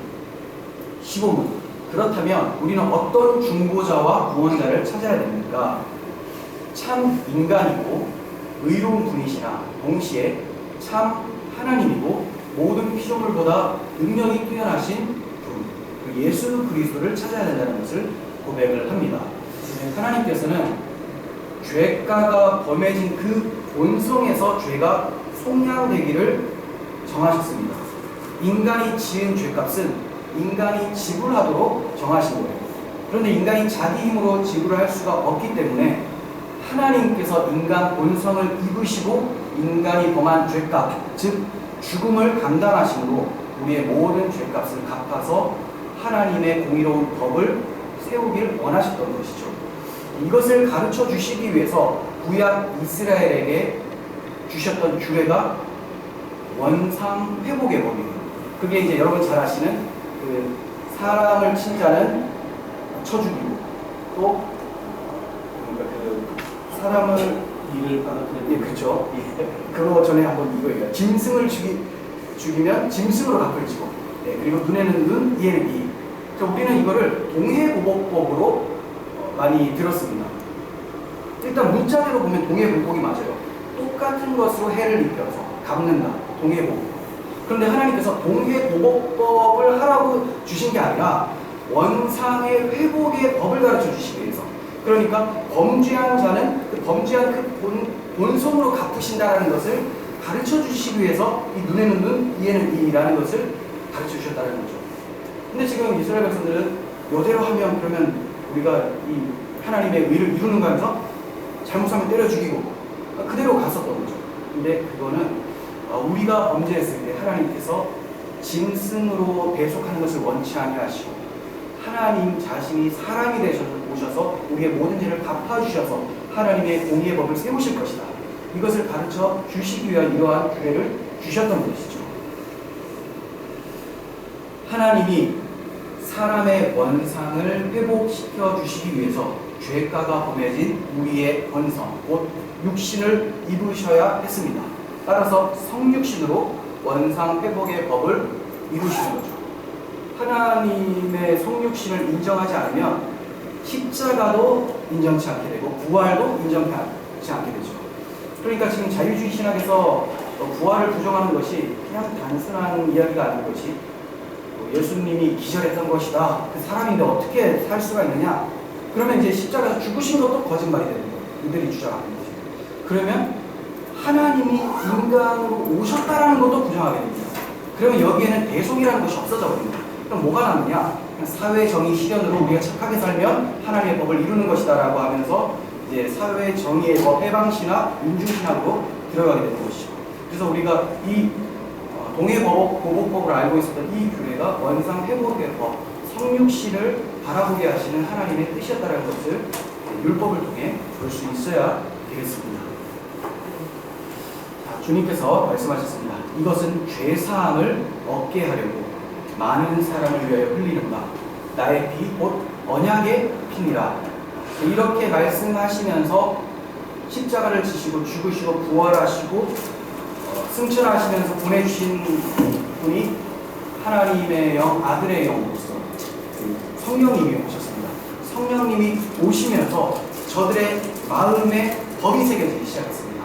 15문. 그렇다면 우리는 어떤 중보자와 구원자를 찾아야 됩니까? 참 인간이고 의로운 분이시나 동시에 참 하나님이고 모든 피조물보다 능력이 뛰어나신 분, 그 예수 그리스도를 찾아야 된다는 것을 고백을 합니다. 하나님께서는 죄가가 범해진 그 본성에서 죄가 속량되기를 정하셨습니다. 인간이 지은 죄값은 인간이 지불하도록 정하신 거예요. 그런데 인간이 자기 힘으로 지불할 수가 없기 때문에 하나님께서 인간 본성을 입으시고 인간이 범한 죄값, 즉 죽음을 감당하심으로 우리의 모든 죄값을 갚아서 하나님의 공의로운 법을 세우길 원하셨던 것이죠. 이것을 가르쳐 주시기 위해서 구약 이스라엘에게 주셨던 규례가 원상 회복의 법이에요. 그게 이제 여러분 잘 아시는 그 사람을 친 자는 쳐 죽이고 또 사람을 일을 받았을 예, 그렇죠. 예. 그거 전에 한번 이거예요. 짐승을 죽이면 짐승으로 갚을 지고, 예, 그리고 눈에는 눈, 이에는 이. 우리는 이거를 동해보복법으로 많이 들었습니다. 일단 문자대로 보면 동해보복이 맞아요. 똑같은 것으로 해를 입혀서 갚는다. 동해보복. 그런데 하나님께서 동해보복법을 하라고 주신 게 아니라 원상의 회복의 법을 가르쳐 주시기 위해서. 그러니까 범죄한 자는 그 범죄한 그 본성으로 갚으신다는 것을 가르쳐 주시기 위해서 이 눈에는 눈, 이에는 이라는 것을 가르쳐 주셨다는 거죠. 근데 지금 이스라엘 백성들은 이대로 하면 그러면 우리가 이 하나님의 의를 이루는가 하면서 잘못하면 때려 죽이고 그대로 갔었던 거죠. 근데 그거는 우리가 범죄했을 때 하나님께서 짐승으로 배속하는 것을 원치 아니하시고 하나님 자신이 사람이 오셔서 우리의 모든 죄를 갚아주셔서 하나님의 공의의 법을 세우실 것이다. 이것을 가르쳐 주시기 위한 이러한 규례를 주셨던 것이죠. 하나님이 사람의 원상을 회복시켜 주시기 위해서 죄가가 범해진 우리의 본성, 곧 육신을 입으셔야 했습니다. 따라서 성육신으로 원상 회복의 법을 이루시는 거죠. 하나님의 성육신을 인정하지 않으면 십자가도 인정치 않게 되고 부활도 인정하지 않게 되죠. 그러니까 지금 자유주의 신학에서 부활을 부정하는 것이 그냥 단순한 이야기가 아닌 것이 예수님이 기절했던 것이다. 그 사람인데 어떻게 살 수가 있느냐? 그러면 이제 십자가에서 죽으신 것도 거짓말이 되는 거예요. 이들이 주장하는 거죠. 그러면 하나님이 인간으로 오셨다라는 것도 부정하게 됩니다. 그러면 여기에는 대속이라는 것이 없어져 버립니다. 그럼 뭐가 남느냐? 사회 정의 실현으로 우리가 착하게 살면 하나님의 법을 이루는 것이다라고 하면서 이제 사회 정의의 법, 해방신학, 민주신학으로 들어가게 되는 것이죠. 그래서 우리가 이 동해보복법을 알고 있었던 이 규례가 원상 회복의 법, 성육신을 바라보게 하시는 하나님의 뜻이었다는 것을 율법을 통해 볼 수 있어야 되겠습니다. 자, 주님께서 말씀하셨습니다. 이것은 죄사함을 얻게 하려고 많은 사람을 위하여 흘리는 바 나의 피 곧 언약의 피니라. 이렇게 말씀하시면서 십자가를 지시고 죽으시고 부활하시고 승천하시면서 보내주신 분이 하나님의 영, 아들의 영으로서 성령님이 오셨습니다. 성령님이 오시면서 저들의 마음에 법이 새겨지기 시작했습니다.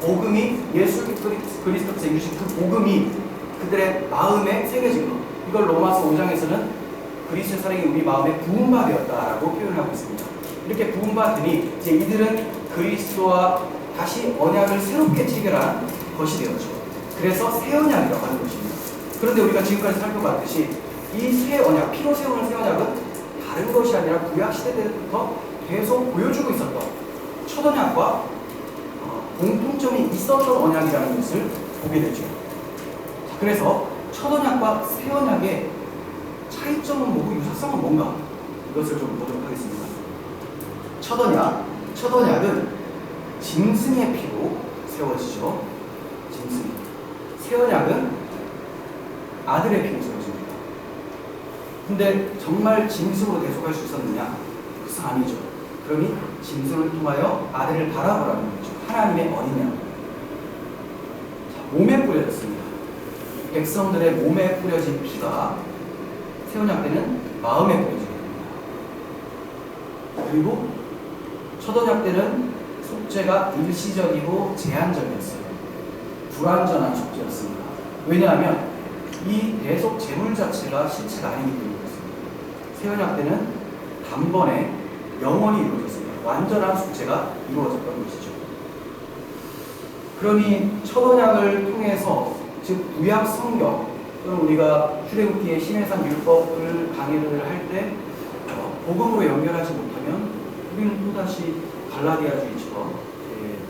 복음이 예수 그리스도께서 이루신 그 복음이 그들의 마음에 새겨진 것. 이걸 로마서 5장에서는 그리스도의 사랑이 우리 마음에 부음바 되었다라고 표현하고 있습니다. 이렇게 부음받으니 이제 이들은 그리스도와 다시 언약을 새롭게 체결한 것이 되었죠. 그래서 새 언약이라고 하는 것입니다. 그런데 우리가 지금까지 살펴봤듯이 이 새 언약, 피로 세우는 새 언약은 다른 것이 아니라 구약 시대 때부터 계속 보여주고 있었던 첫 언약과 공통점이 있었던 언약이라는 것을 보게 되죠. 그래서 첫 언약과 새 언약의 차이점은 뭐고 유사성은 뭔가, 이것을 좀 보도록 하겠습니다. 첫 언약은 짐승의 피로 세워지죠. 짐승. 새 언약은 아들의 피로 세워집니다. 근데 정말 짐승으로 대속할 수 있었느냐? 그것은 아니죠. 그러니 짐승을 통하여 아들을 바라보라는 거죠. 하나님의 어린 양. 몸에 뿌려졌습니다. 백성들의 몸에 뿌려진 피가 새 언약 때는 마음에 뿌려지게 됩니다. 그리고 첫 언약 때는 속죄가 일시적이고 제한적이었어요. 불완전한 속죄였습니다. 왜냐하면 이 대속 제물 자체가 실체가 아니기 때문이었습니다. 새 언약 때는 단번에 영원히 이루어졌습니다. 완전한 속죄가 이루어졌던 것이죠. 그러니 첫 언약을 통해서, 즉 구약 성경 또는 우리가 출애굽기의 신해산 율법을 강의를 할 때 복음으로 연결하지 못하면 우리는 또다시 갈라디아주의처럼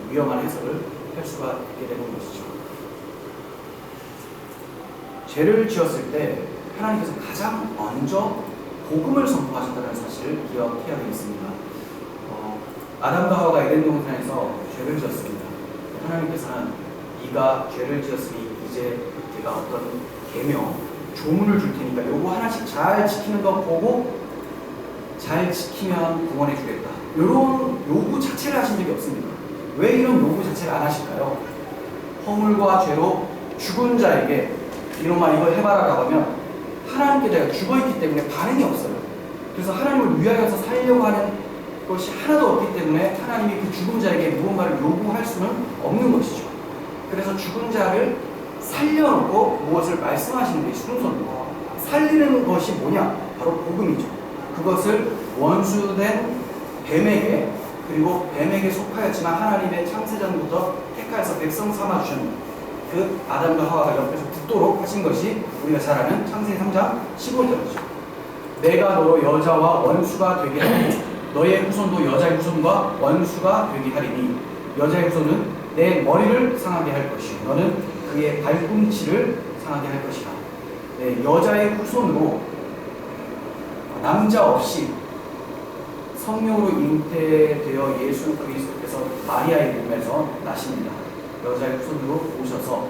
위험한 해석을 할 수가 있게 되는 것이죠. 죄를 지었을 때 하나님께서 가장 먼저 복음을 선포하셨다는 사실을 기억해야 되겠습니다. 아담과 하와가 에덴 동산에서 죄를 지었습니다. 하나님께서는 네가 죄를 지었으니 이제 내가 어떤 계명, 조문을 줄 테니까 요거 하나씩 잘 지키는 거 보고 잘 지키면 구원해 주겠다. 이런 요구 자체를 하신 적이 없습니다. 왜 이런 요구 자체를 안 하실까요? 허물과 죄로 죽은 자에게 이놈아 이거 해봐라라고 하면 하나님께 내가 죽어있기 때문에 반응이 없어요. 그래서 하나님을 위하여서 살려고 하는 것이 하나도 없기 때문에 하나님이 그 죽은 자에게 무언가를 요구할 수는 없는 것이죠. 그래서 죽은 자를 살려놓고 무엇을 말씀하시는 게 순서입니다. 살리는 것이 뭐냐? 바로 복음이죠. 그것을 원수된 뱀에게, 그리고 뱀에게 속하였지만 하나님의 창세전부터 택하여서 백성 삼아 주셨는 그 아담과 하와가 옆에서 붙도록 하신 것이 우리가 잘 아는 창세기 3장 15절이죠. 내가 너로 여자와 원수가 되게 하리니 너의 후손도 여자의 후손과 원수가 되게 하리니 여자의 후손은 내 머리를 상하게 할 것이요 너는 그의 발꿈치를 상하게 할 것이다. 네, 여자의 후손으로 남자 없이 성령으로 잉태되어 예수 그리스도께서 마리아의 몸에서 나십니다. 여자의 후손으로 오셔서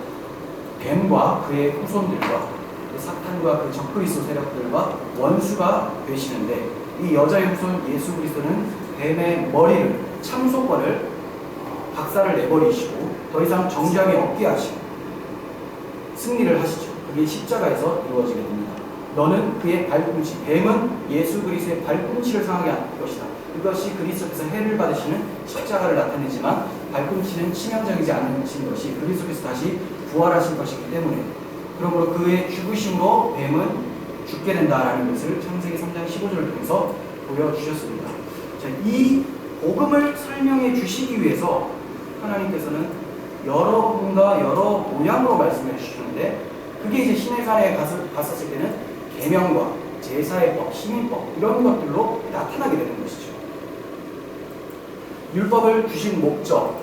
뱀과 그의 후손들과 그 사탄과 그 적그리스도 세력들과 원수가 되시는데, 이 여자의 후손 예수 그리스도는 뱀의 머리를, 참소권을 박살을 내버리시고 더 이상 정죄함이 없게 하시고 승리를 하시죠. 그게 십자가에서 이루어지게 됩니다. 너는 그의 발꿈치, 뱀은 예수 그리스도의 발꿈치를 상하게 할 것이다. 이것이 그리스도께서 해를 받으시는 십자가를 나타내지만 발꿈치는 치명적이지 않은 것이 그리스도께서 다시 부활하신 것이기 때문에, 그러므로 그의 죽으심으로 뱀은 죽게 된다라는 것을 창세기 3장 15절을 통해서 보여주셨습니다. 자, 이 복음을 설명해 주시기 위해서 하나님께서는 여러분과 여러 모양으로 말씀해 주시는데, 그게 이제 시내산에 갔었을 때는 계명과 제사의 법, 시민법 이런 것들로 나타나게 되는 것이죠. 율법을 주신 목적,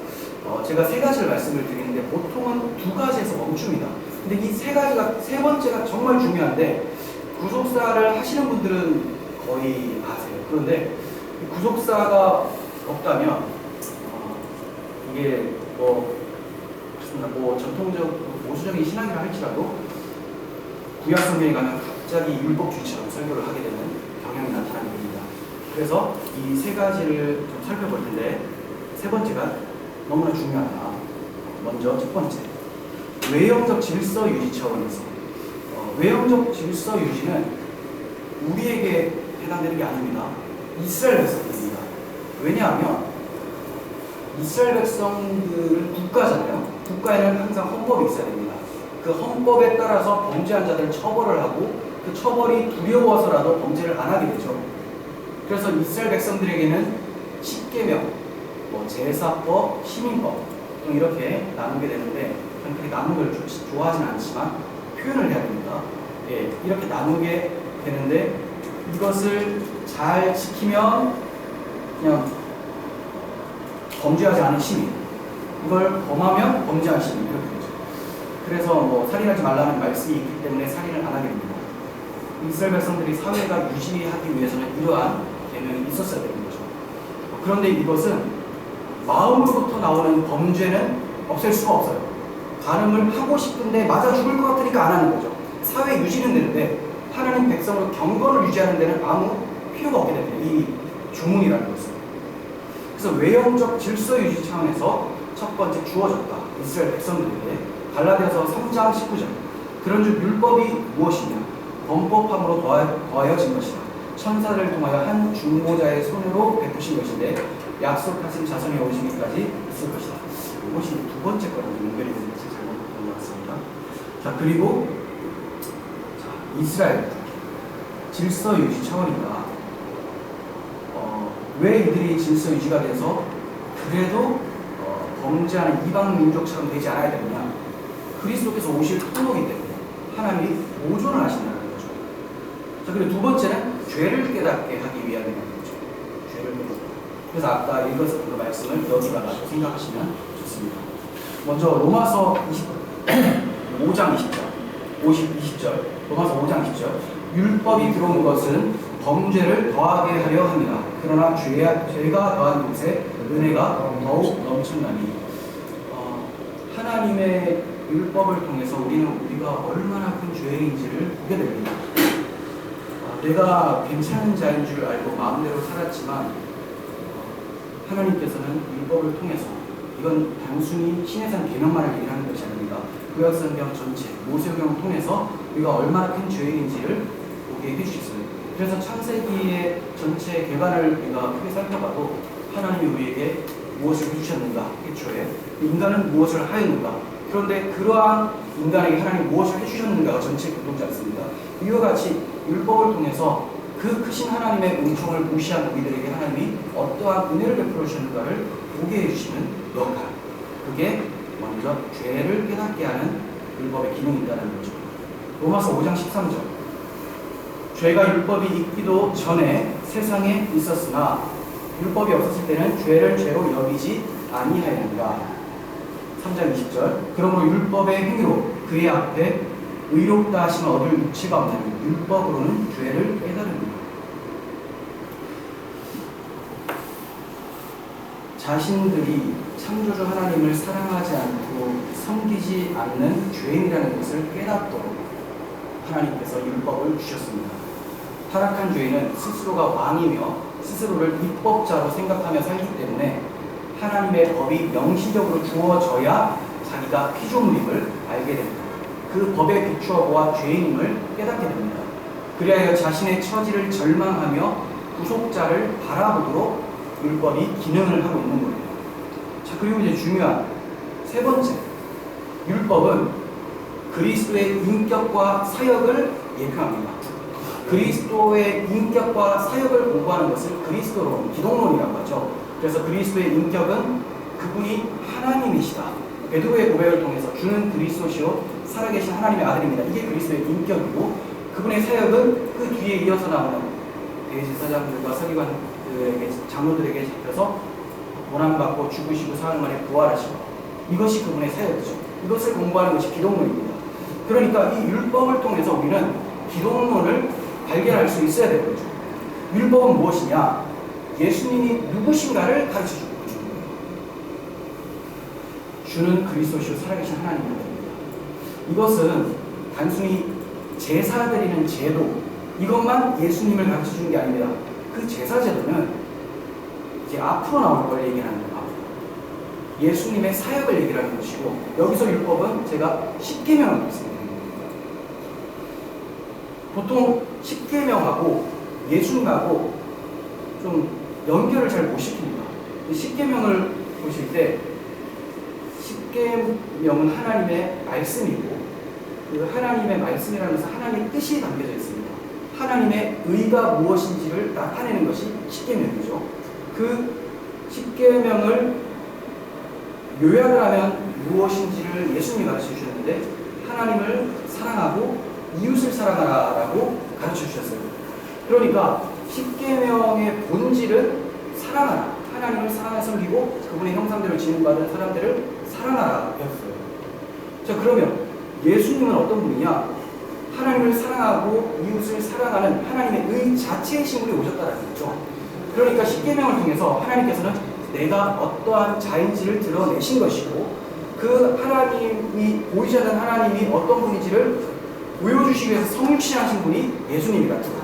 제가 세 가지를 말씀을 드리는데 보통은 두 가지에서 멈춥니다. 근데 이 세 가지가, 세 번째가 정말 중요한데 구속사를 하시는 분들은 거의 아세요. 그런데 구속사가 없다면 이게 전통적 보수적인 신앙이라 할지라도 구약 성경에 가면 갑자기 율법주의처럼 설교를 하게 되는 경향이 나타나게 됩니다. 그래서 이 세 가지를 좀 살펴볼 텐데, 세 번째가 너무나 중요하다. 먼저 첫 번째, 외형적 질서 유지 차원에서, 외형적 질서 유지는 우리에게 해당되는 게 아닙니다. 이스라엘 백성들입니다. 왜냐하면 이스라엘 백성들은 국가잖아요. 국가에는 항상 헌법이 있어야 됩니다. 그 헌법에 따라서 범죄한 자들을 처벌을 하고 그 처벌이 두려워서라도 범죄를 안 하게 되죠. 그래서 이스라엘 백성들에게는 십계명, 제사법, 시민법 이렇게 나누게 되는데, 저는 그렇게 나누는 걸 좋아하지는 않지만 표현을 해야 됩니다. 예, 이렇게 나누게 되는데 이것을 잘 지키면 그냥 범죄하지 않은 시민, 이걸 범하면 범죄한 시민 이렇게 되죠. 그래서 뭐 살인하지 말라는 말씀이 있기 때문에 살인을 안 하게 됩니다. 이스라엘 백성들이 사회가 유지하기 위해서는 이러한 계명이 있었어야 되는 거죠. 그런데 이것은 마음으로부터 나오는 범죄는 없앨 수가 없어요. 간음을 하고 싶은데 맞아 죽을 것 같으니까 안 하는 거죠. 사회 유지는 되는데 하나님 백성으로 경건을 유지하는 데는 아무 필요가 없게 됩니다. 이 주문이라는 것은. 그래서 외형적 질서 유지 차원에서 첫 번째 주어졌다. 이스라엘 백성들에게. 갈라디아서 3장 19절. 그런즉 율법이 무엇이냐? 범법함으로 더하여진 것이다. 천사를 통하여 한 중보자의 손으로 베푸신 것인데 약속하신 자손이 오시기까지 있을 것이다. 이것이 두 번째 거랑 연결이 되는 것을 잘못 본 것 같습니다. 자, 그리고 이스라엘 질서 유지 차원이다. 왜 이들이 질서 유지가 돼서 그래도 범죄하는 이방 민족처럼 되지 않아야 되느냐? 그리스도께서 오실 통로이기 때문에 하나님이 보존을 하신다는 거죠. 자, 그리고 두 번째는 죄를 깨닫게 하기 위함이라는 거죠. 죄를 깨닫게. 그래서 아까 읽었던 그 말씀을 여기다가 생각하시면 좋습니다. 먼저 로마서 5장 20절. 로마서 5장 20절. 율법이 들어온 것은 범죄를 더하게 하려 합니다. 그러나 죄가 더한 곳에 은혜가 더욱 넘쳐나니. 하나님의 율법을 통해서 우리가 얼마나 큰 죄인지를 보게 됩니다. 내가 괜찮은 자인 줄 알고 마음대로 살았지만 하나님께서는 율법을 통해서, 이건 단순히 신해산 계명만을 얘기하는 것이 아닙니다. 구약성경 전체, 모세오경을 통해서 우리가 얼마나 큰 죄인인지를 보게 해주셨어요. 그래서 창세기의 전체 개관을 우리가 크게 살펴봐도 하나님이 우리에게 무엇을 해주셨는가, 애초에 인간은 무엇을 하였는가, 그런데 그러한 인간에게 하나님이 무엇을 해주셨는가가 전체 공통지 않습니다. 이와 같이 율법을 통해서 그 크신 하나님의 은총을 무시한 우리들에게 하나님이 어떠한 은혜를 베풀어 주셨는가를 보게 해주시는 역할, 그게 먼저 죄를 깨닫게 하는 율법의 기능이 있다는 거죠. 로마서 5장 13절. 죄가 율법이 있기도 전에 세상에 있었으나 율법이 없었을 때는 죄를 죄로 여기지 아니하였는가. 3장 20절. 그러므로 율법의 행위로 그의 앞에 의롭다 하심을 얻을 유치가 없나니 율법으로는 죄를 깨달으니라. 자신들이 창조주 하나님을 사랑하지 않고 섬기지 않는 죄인이라는 것을 깨닫도록 하나님께서 율법을 주셨습니다. 타락한 죄인은 스스로가 왕이며 스스로를 입법자로 생각하며 살기 때문에 하나님의 법이 명시적으로 주어져야 자기가 피조물임을 알게 됩니다. 그 법에 비추어 보아 죄인임을 깨닫게 됩니다. 그리하여 자신의 처지를 절망하며 구속자를 바라보도록 율법이 기능을 하고 있는 거예요. 자, 그리고 이제 중요한 세 번째, 율법은 그리스도의 인격과 사역을 예표합니다. 그리스도의 인격과 사역을 공부하는 것을 그리스도론, 기독론이라고 하죠. 그래서 그리스도의 인격은 그분이 하나님이시다. 베드로의 고백을 통해서 주는 그리스도시요 살아계신 하나님의 아들입니다. 이게 그리스도의 인격이고, 그분의 사역은 그 뒤에 이어서 나오는 대제사장들과 서기관들에게, 장로들에게 잡혀서 고난받고 죽으시고 사흘 만에 부활하시고, 이것이 그분의 사역이죠. 이것을 공부하는 것이 기독론입니다. 그러니까 이 율법을 통해서 우리는 기독론을 발견할 수 있어야 되는 거죠. 율법은 무엇이냐? 예수님이 누구신가를 가르쳐주고 있는 거예요. 주는 그리스도시요 살아계신 하나님입니다. 이것은 단순히 제사 드리는 제도, 이것만 예수님을 가르쳐주는 게 아닙니다. 그 제사 제도는 이제 앞으로 나올 걸 얘기하는 거예요. 예수님의 사역을 얘기하는 것이고, 여기서 율법은 제가 10계명을 말씀드립니다. 보통 10계명하고 예수님하고 좀 연결을 잘 못 시킵니다. 10계명을 보실 때 10계명은 하나님의 말씀이고, 그 하나님의 말씀이라는 것은 하나님의 뜻이 담겨져 있습니다. 하나님의 의가 무엇인지를 나타내는 것이 10계명이죠. 그 10계명을 요약을 하면 무엇인지를 예수님이 가르쳐 주셨는데, 하나님을 사랑하고 이웃을 사랑하라라고 가르쳐 주셨어요. 그러니까 10계명의 본질은 사랑하라. 하나님을 사랑하 섬기고 그분의 형상대로 지음받은 사람들을 사랑하라 배웠어요. 자, 그러면 예수님은 어떤 분이냐? 하나님을 사랑하고 이웃을 사랑하는 하나님의 의 자체이신 분이 오셨다는 거죠. 그러니까 십계명을 통해서 하나님께서는 내가 어떠한 자인지를 드러내신 것이고 그 하나님이 보이지 않는 하나님이 어떤 분인지를 보여주시기 위해서 성육신하신 분이 예수님이라는 거예요.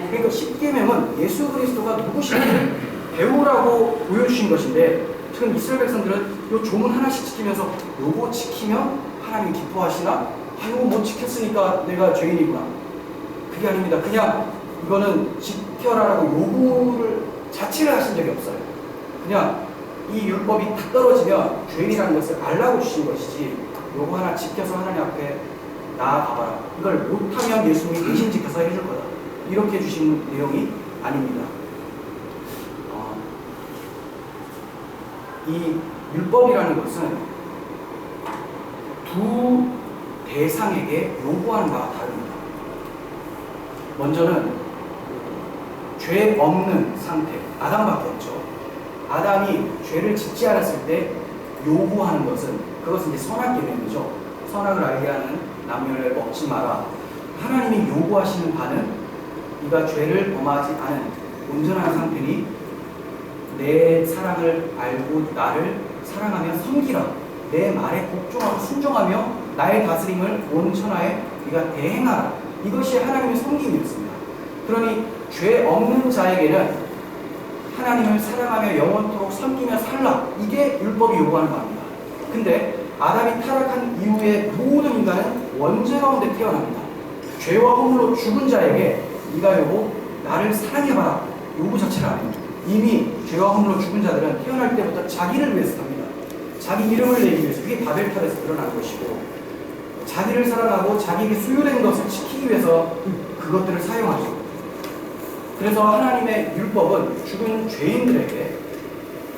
그러니까 십계명은 예수 그리스도가 누구신지를 배우라고 보여주신 것인데 지금 이스라엘 백성들은 이 조문 하나씩 지키면서 요거 지키면 하나님 기뻐하시나? 아이고 못 지켰으니까 내가 죄인이구나. 그게 아닙니다. 그냥 이거는 지켜라라고 요구를 자체를 하신 적이 없어요. 그냥 이 율법이 딱 떨어지면 죄인이라는 것을 알라고 주신 것이지 요거 하나 지켜서 하나님 앞에 나아가봐라. 이걸 못하면 예수님이 대신 지켜서 해줄 거다. 이렇게 주신 내용이 아닙니다. 이 율법이라는 것은 두 대상에게 요구하는 바가 다릅니다. 먼저는 죄 없는 상태, 아담밖에 없죠. 아담이 죄를 짓지 않았을 때 요구하는 것은 그것은 이제 선악계명이죠. 선악을 알게 하는 남녀를 먹지 마라. 하나님이 요구하시는 바는 네가 죄를 범하지 않은 온전한 상태니 내 사랑을 알고 나를 사랑하며 섬기라. 내 말에 복종하고 순종하며 나의 다스림을 온 천하에 네가 대행하라. 이것이 하나님의 섬김이었습니다. 그러니 죄 없는 자에게는 하나님을 사랑하며 영원토록 섬기며 살라. 이게 율법이 요구하는 바입니다. 근데 아담이 타락한 이후에 모든 인간은 원죄 가운데 태어납니다. 죄와 허물로 죽은 자에게 네가 여보 나를 사랑해봐라. 요구 자체를 안 합니다. 이미 죄와 허물로 죽은 자들은 태어날 때부터 자기를 위해서 삽니다. 자기 이름을 내기 위해서. 그게 바벨탑에서 드러난 것이고 자기를 사랑하고 자기에게 수요된 것을 지키기 위해서 그것들을 사용하죠. 그래서 하나님의 율법은 죽은 죄인들에게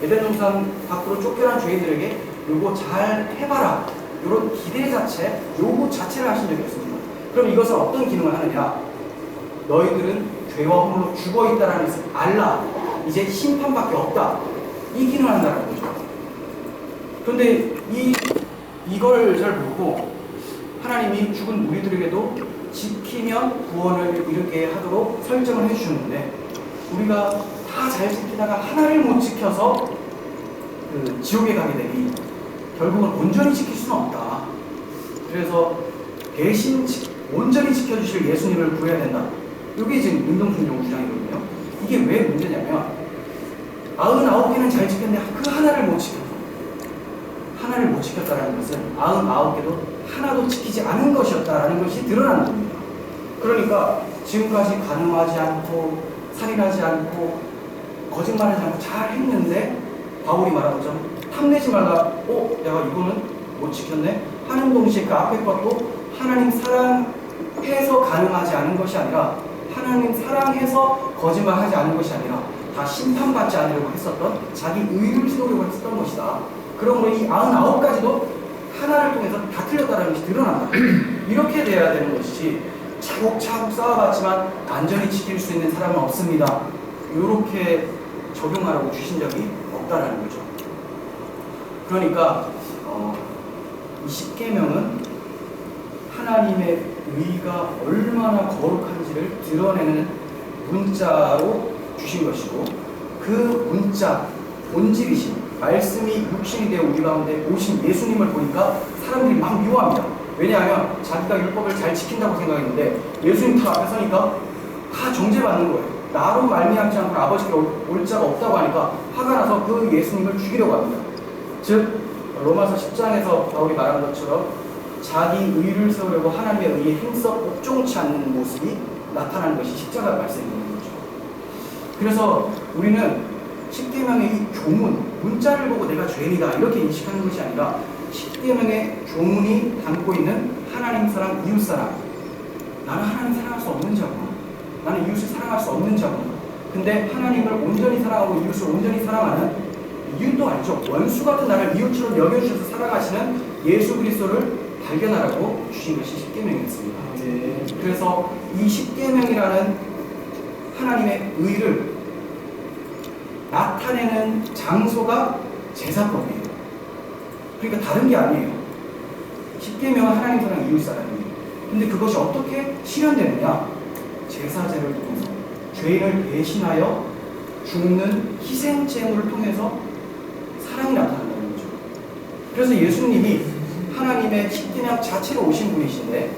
에덴 동산 밖으로 쫓겨난 죄인들에게 요거 잘 해봐라. 이런 기대 자체, 요구 자체를 하신 적이 없습니다. 그럼 이것은 어떤 기능을 하느냐? 너희들은 죄와 허물로 죽어있다라는 것을 알라. 이제 심판밖에 없다. 이 기능을 한다는 거죠. 그런데 이걸 잘 모르고 하나님이 죽은 우리들에게도 지키면 구원을 이르게 하도록 설정을 해주셨는데 우리가 다 잘 지키다가 하나를 못 지켜서 지옥에 가게 되니 결국은 온전히 지킬 수는 없다. 그래서 대신 온전히 지켜주실 예수님을 구해야 된다. 이게 지금 윤동준 종 주장이거든요. 이게 왜 문제냐면 99개는 잘 지켰는데 그 하나를 못 지켰다. 하나를 못 지켰다는 것은 99개도 하나도 지키지 않은 것이었다라는 것이 드러나는 겁니다. 그러니까 지금까지 간음하지 않고 살인하지 않고 거짓말하지 않고 잘 했는데 바울이 말한 것처럼 탐내지 말라. 내가 이거는 못 지켰네 하는 동시에 그 앞에 것도 하나님 사랑해서 간음하지 않은 것이 아니라 하나님 사랑해서 거짓말하지 않은 것이 아니라 다 심판받지 않으려고 했었던 자기 의를 세우려고 했었던 것이다. 그러므로 이 99가지도 하나를 통해서 다 틀렸다는 것이 드러난다. 이렇게 돼야 되는 것이지 차곡차곡 쌓아봤지만 완전히 지킬 수 있는 사람은 없습니다. 이렇게 적용하라고 주신 적이 없다라는 거죠. 그러니까 이 십계명은 하나님의 의가 얼마나 거룩한지를 드러내는 문자로 주신 것이고 그 문자 본질이신 말씀이 육신이 되어 우리 가운데 오신 예수님을 보니까 사람들이 막 미워합니다. 왜냐하면 자기가 율법을 잘 지킨다고 생각했는데 예수님 다 앞에 서니까 다 정죄받는 거예요. 나로 말미암지 않고 아버지께 올 자가 없다고 하니까 화가 나서 그 예수님을 죽이려고 합니다. 즉 로마서 10장에서 바울이 말한 것처럼 자기 의를 세우려고 하나님의 의에 힘써 복종치 않는 모습이 나타나는 것이 십자가 말씀인 거죠. 그래서 우리는 십계명의 이 조문, 문자를 보고 내가 죄인이다 이렇게 인식하는 것이 아니라 십계명의 조문이 담고 있는 하나님 사랑, 이웃 사랑. 나는 하나님 사랑할 수 없는 자구나. 나는 이웃을 사랑할 수 없는 자구나. 근데 하나님을 온전히 사랑하고 이웃을 온전히 사랑하는 이웃도 아니죠. 원수 같은 나를 이웃처럼 여겨주셔서 사랑하시는 예수 그리스도를 발견하라고 주신 것이 십계명이었습니다. 네. 그래서 이 십계명이라는 하나님의 의를 나타내는 장소가 제사법이에요. 그러니까 다른 게 아니에요. 십계명은 하나님 사랑 이웃 사랑이에요. 근데 그것이 어떻게 실현되느냐? 제사제를 통해서 죄인을 대신하여 죽는 희생제물을 통해서 사랑이 나타난다는 거죠. 그래서 예수님이 하나님의 십계명 자체로 오신 분이신데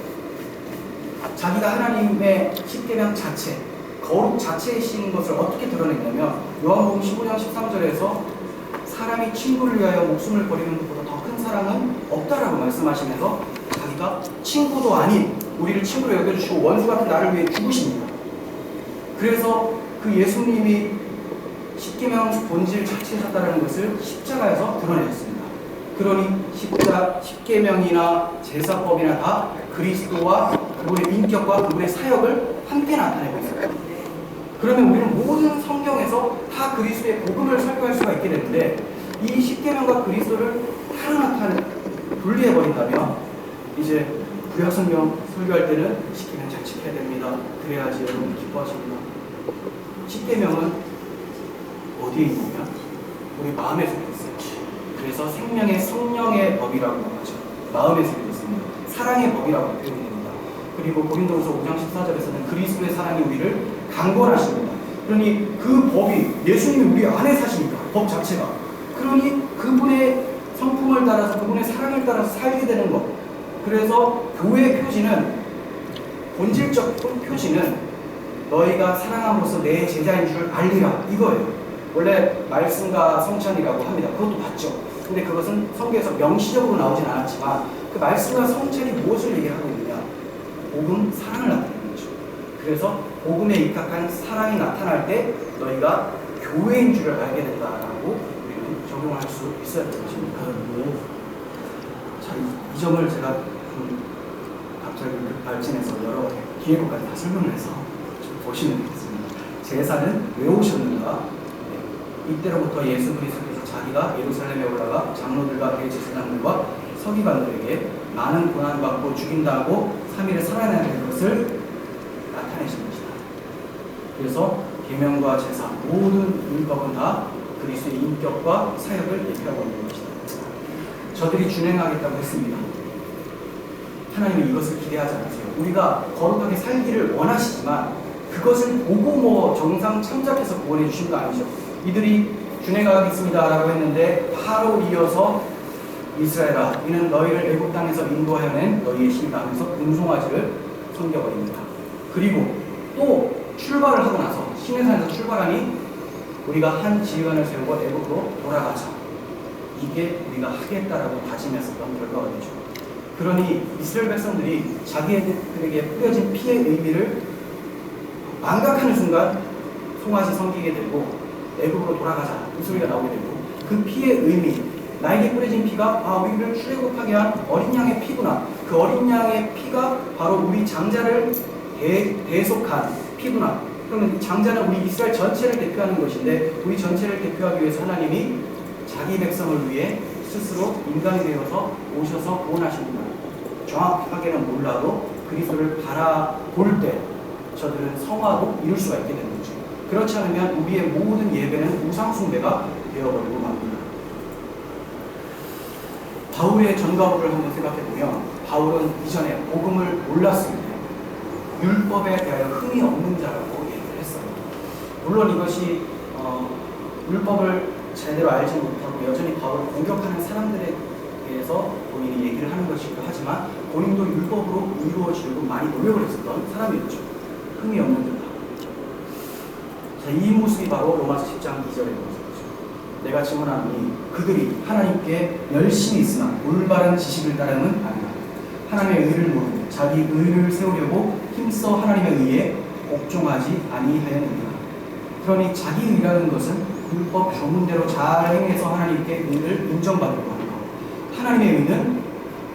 자기가 하나님의 십계명 자체, 거룩 자체이신 것을 어떻게 드러냈냐면 요한복음 15장 13절에서 사람이 친구를 위하여 목숨을 버리는 것보다 더 큰 사랑은 없다라고 말씀하시면서 자기가 친구도 아닌 우리를 친구로 여겨주시고 원수 같은 나를 위해 죽으십니다. 그래서 그 예수님이 십계명 본질 자체이셨다는 것을 십자가에서 드러내셨습니다. 그러니 십계명이나 제사법이나 다 그리스도와 그분의 인격과 그분의 사역을 함께 나타내고 있어요. 그러면 우리는 모든 성경에서 다 그리스도의 복음을 설교할 수가 있게 되는데 이 십계명과 그리스도를 따로 분리해버린다면 이제 구약 성경 설교할 때는 십계명 잘 지켜야 됩니다. 그래야지 여러분 기뻐하십니다. 십계명은 어디에 있느냐? 우리 마음에 속해 있어요. 그래서 생명의 성령의 법이라고 하죠. 마음에 속해 있습니다. 사랑의 법이라고 표현됩니다. 그리고 고린도후서 5장 14절에서는 그리스도의 사랑이 우리를 강권하십니다. 그러니 그 법이 예수님이 우리 안에 사시니까 법 자체가 그러니 그분의 성품을 따라서 그분의 사랑을 따라서 살게 되는 것. 그래서 교회의 표지는 본질적 표지는 너희가 사랑함으로써 내 제자인 줄 알리라 이거예요. 원래 말씀과 성찬이라고 합니다. 그것도 맞죠. 근데 그것은 성경에서 명시적으로 나오진 않았지만 그 말씀과 성찬이 무엇을 얘기하고 있느냐? 복음, 사랑을 나타내는 거죠. 그래서 복음에 입각한 사랑이 나타날 때 너희가 교회인 줄을 알게 된다라고 우리는 적용할 수 있어야 되는 것입니다. 자, 이 점을 제가 갑자기 발전해서 여러 기회로까지 다 설명을 해서 좀 보시면 되겠습니다. 제사는 왜 오셨는가? 이때로부터 예수 그리스도께서 자기가 예루살렘에 올라가 장로들과 대제사장들과 서기관들에게 많은 고난받고 죽인다고 3일에 살아나는 것을 나타내신 것이다. 그래서 계명과 제사 모든 율법은 다 그리스도의 인격과 사역을 예표하고 있는 것이다. 저들이 준행하겠다고 했습니다. 하나님은 이것을 기대하지 않으세요. 우리가 거룩하게 살기를 원하시지만 그것을 보고 정상 참작해서 구원해 주신 거 아니죠. 이들이 준행하겠습니다라고 했는데 바로 이어서 이스라엘아 이는 너희를 애굽 땅에서 인도하여낸 너희의 신이다 하면서 공송아지를 섬겨버립니다. 그리고 또 출발을 하고 나서 시내산에서 출발하니 우리가 한 지휘관을 세우고 애굽으로 돌아가자. 이게 우리가 하겠다라고 다짐했었던 결과가 되죠. 그러니 이스라엘 백성들이 자기들에게 뿌려진 피의 의미를 망각하는 순간 송아지 섬기게 되고 애굽으로 돌아가자 이 소리가 나오게 되고 그 피의 의미 나에게 뿌려진 피가 우리를 출애굽하게 한 어린 양의 피구나. 그 어린 양의 피가 바로 우리 장자를 대속한 피구나. 그러면 장자는 우리 이스라엘 전체를 대표하는 것인데 우리 전체를 대표하기 위해서 하나님이 자기 백성을 위해 스스로 인간이 되어서 오셔서 구원하십니다. 정확하게는 몰라도 그리스도를 바라볼 때 저들은 성화도 이룰 수가 있게 되는 거죠. 그렇지 않으면 우리의 모든 예배는 우상숭배가 되어버리고 맙니다. 바울의 전가후를 한번 생각해보면 바울은 이전에 복음을 몰랐을 때 율법에 대하여 흥이 없는 자라고 얘기를 했어요. 물론 이것이 율법을 제대로 알지 못하고 여전히 바울을 공격하는 사람들에 대해서 본인이 얘기를 하는 것이기도 하지만 본인도 율법으로 이루어지려고 많이 노력을 했었던 사람이었죠. 흥이 없는 자다. 자, 이 모습이 바로 로마서 10장 2절의 모습이죠. 내가 증언하노니 그들이 하나님께 열심히 있으나 올바른 지식을 따르는 아니라 하나님의 의를 모르고 자기 의를 세우려고 힘써 하나님의 의에 복종하지 아니하였느니라. 그러니 자기 의라는 것은 율법 조문대로 잘 행해서 하나님께 의를 인정받으려고 하는 것. 하나님의 의는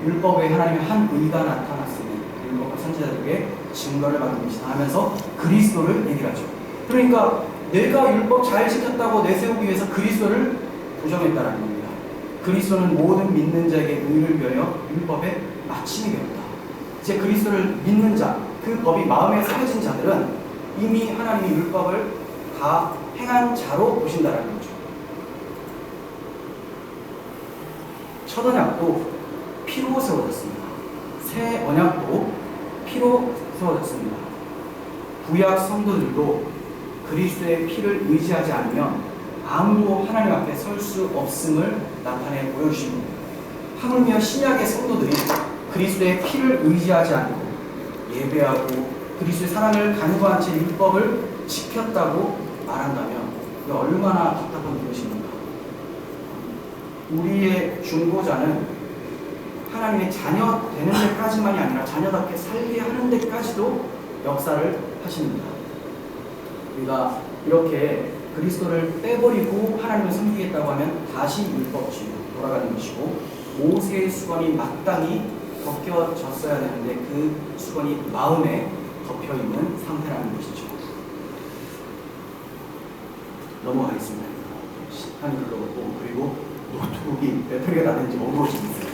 율법에 하나님의 한 의가 나타났으니 율법과 선지자들에게 증거를 받은 것이다 하면서 그리스도를 얘기하죠. 그러니까 내가 율법 잘 지켰다고 내세우기 위해서 그리스도를 부정했다는 겁니다. 그리스도는 모든 믿는 자에게 의를 위하여 율법의 마침이 되었다. 이제 그리스도를 믿는 자, 그 법이 마음에 새겨진 자들은 이미 하나님이 율법을 다 행한 자로 보신다라는 거죠. 첫 언약도 피로 세워졌습니다. 새 언약도 피로 세워졌습니다. 구약 성도들도 그리스도의 피를 의지하지 않으면 아무도 하나님 앞에 설 수 없음을 나타내 보여주십니다. 하물며 신약의 성도들이 그리스도의 피를 의지하지 않고 예배하고 그리스도의 사랑을 간구한 채 율법을 지켰다고 말한다면 이게 얼마나 답답한 것입니까? 우리의 중보자는 하나님의 자녀 되는 데까지만이 아니라 자녀답게 살게 하는 데까지도 역사를 하십니다. 우리가 이렇게 그리스도를 빼버리고 하나님을 섬기겠다고 하면 다시 율법주의로 돌아가는 것이고 모세의 수건이 마땅히 벗겨졌어야 되는데 그 수건이 마음에 덮여있는 상태라는 것이죠. 넘어가겠습니다. 시간이 흘러가고 그리고 노트북이 배터리가 나는지 어두워지겠어요.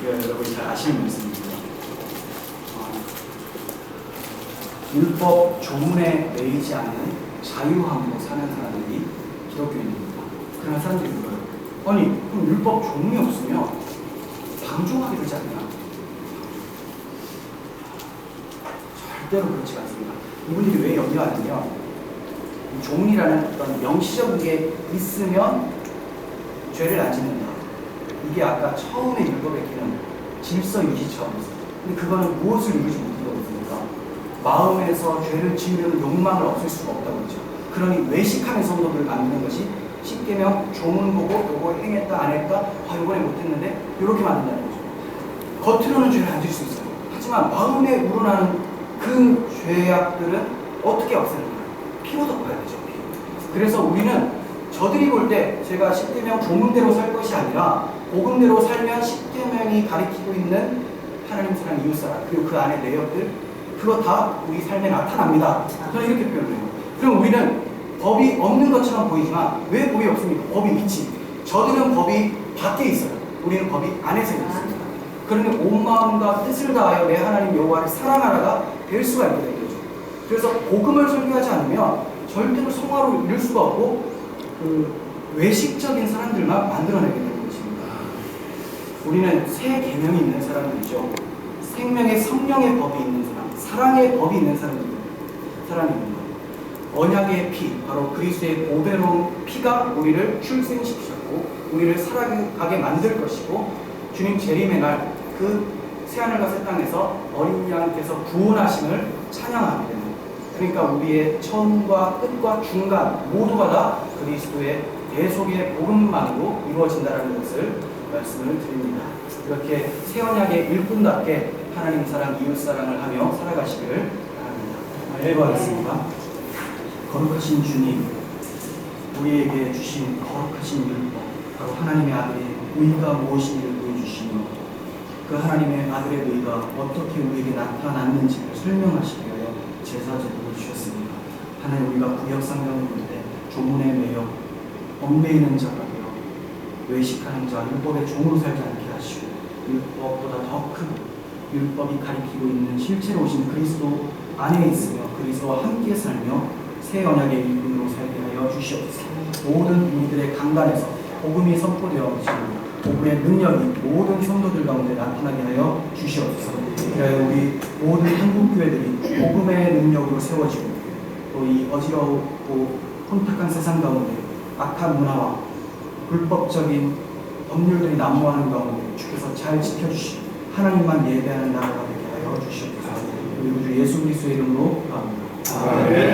여러분 잘 아시는 말씀입니다. 율법 조문에 매이지 않는 자유함으로 사는 사람들이 기독교인입니다. 그런 사람들이 물어요. 아니 그럼 율법 조문이 없으면 방종하게 되지 않냐? 절대로 그렇지 않습니다. 이분들이 왜 염려하냐면 조문이라는 어떤 명시적인 게 있으면 죄를 안 짓는다. 이게 아까 처음에 율법의 기능 질서 유지처럼 있어요. 근데 그거는 무엇을 이루지 못한다고 했습니까? 마음에서 죄를 지으려는 욕망을 없앨 수가 없다고 했죠. 그러니 외식하는 성도들을 만드는 것이 십계명 조문 보고 요거 행했다 안 했다 요번에 못했는데 이렇게 만든다는 거죠. 겉으로는 죄를 안 질 수 있어요. 하지만 마음에 우러나는 그 죄악들은 어떻게 없애는가? 피로 덮어야 되죠. 피. 그래서 우리는 저들이 볼 때 제가 십계명 조문대로 살 것이 아니라 복음대로 살면 십계명이 가리키고 있는 하나님 사랑 이웃사랑 그리고 그 안에 내역들 그거 다 우리 삶에 나타납니다. 저는 이렇게 표현해요. 그럼 우리는 법이 없는 것처럼 보이지만 왜 법이 없습니까? 법이 있지. 저들은 법이 밖에 있어요. 우리는 법이 안에서 있습니다. 그러니 온 마음과 뜻을 다하여 내 하나님 여호와를 사랑하라가 될 수가 있게 된 거죠. 그래서 복음을 설교하지 않으면 절대로 성화로 이룰 수가 없고 그 외식적인 사람들만 만들어내게 되는 것입니다. 우리는 새 계명이 있는 사람들이죠. 생명의 성령의 법이 있는 사람, 사랑의 법이 있는 사람입니다. 언약의 피, 바로 그리스도의 보배로운 피가 우리를 출생시키셨고 우리를 살아가게 만들 것이고 주님 재림의 날 그 새하늘과 새 땅에서 어린 양께서 구원하심을 찬양하게 됩니다. 그러니까 우리의 처음과 끝과 중간 모두가 다 그리스도의 대속의 복음만으로 이루어진다는 것을 말씀을 드립니다. 이렇게 새 언약의 일꾼답게 하나님 사랑, 이웃 사랑을 하며 살아가시기를 바랍니다. 예배하겠습니다. 거룩하신 주님, 우리에게 주신 거룩하신 율법, 바로 하나님의 아들의 의가 무엇인지를 보여주시며 그 하나님의 아들의 의가 어떻게 우리에게 나타났는지를 설명하시기 위하여 제사제도를 주셨습니다. 하나님, 우리가 구약성경을 볼 때 조문에 매여 얽매이는 자가 되어 외식하는 자, 율법의 종으로 살지 않게 하시고 율법보다 더 크고 율법이 가리키고 있는 실체로 오신 그리스도 안에 있으며 그리스도와 함께 살며 새 언약의 일꾼으로 살게 하여 주시옵소서. 모든 우리들의 강단에서 복음이 선포되어 지금 복음의 능력이 모든 성도들 가운데 나타나게 하여 주시옵소서. 그래야 우리 모든 한국교회들이 복음의 능력으로 세워지고 또 이 어지럽고 혼탁한 세상 가운데 악한 문화와 불법적인 법률들이 난무하는 가운데 주께서 잘 지켜주시고 하나님만 예배하는 나라가 되게 하여 주시옵소서. 우리 주 예수 그리스도의 이름으로 기도합니다. 아멘.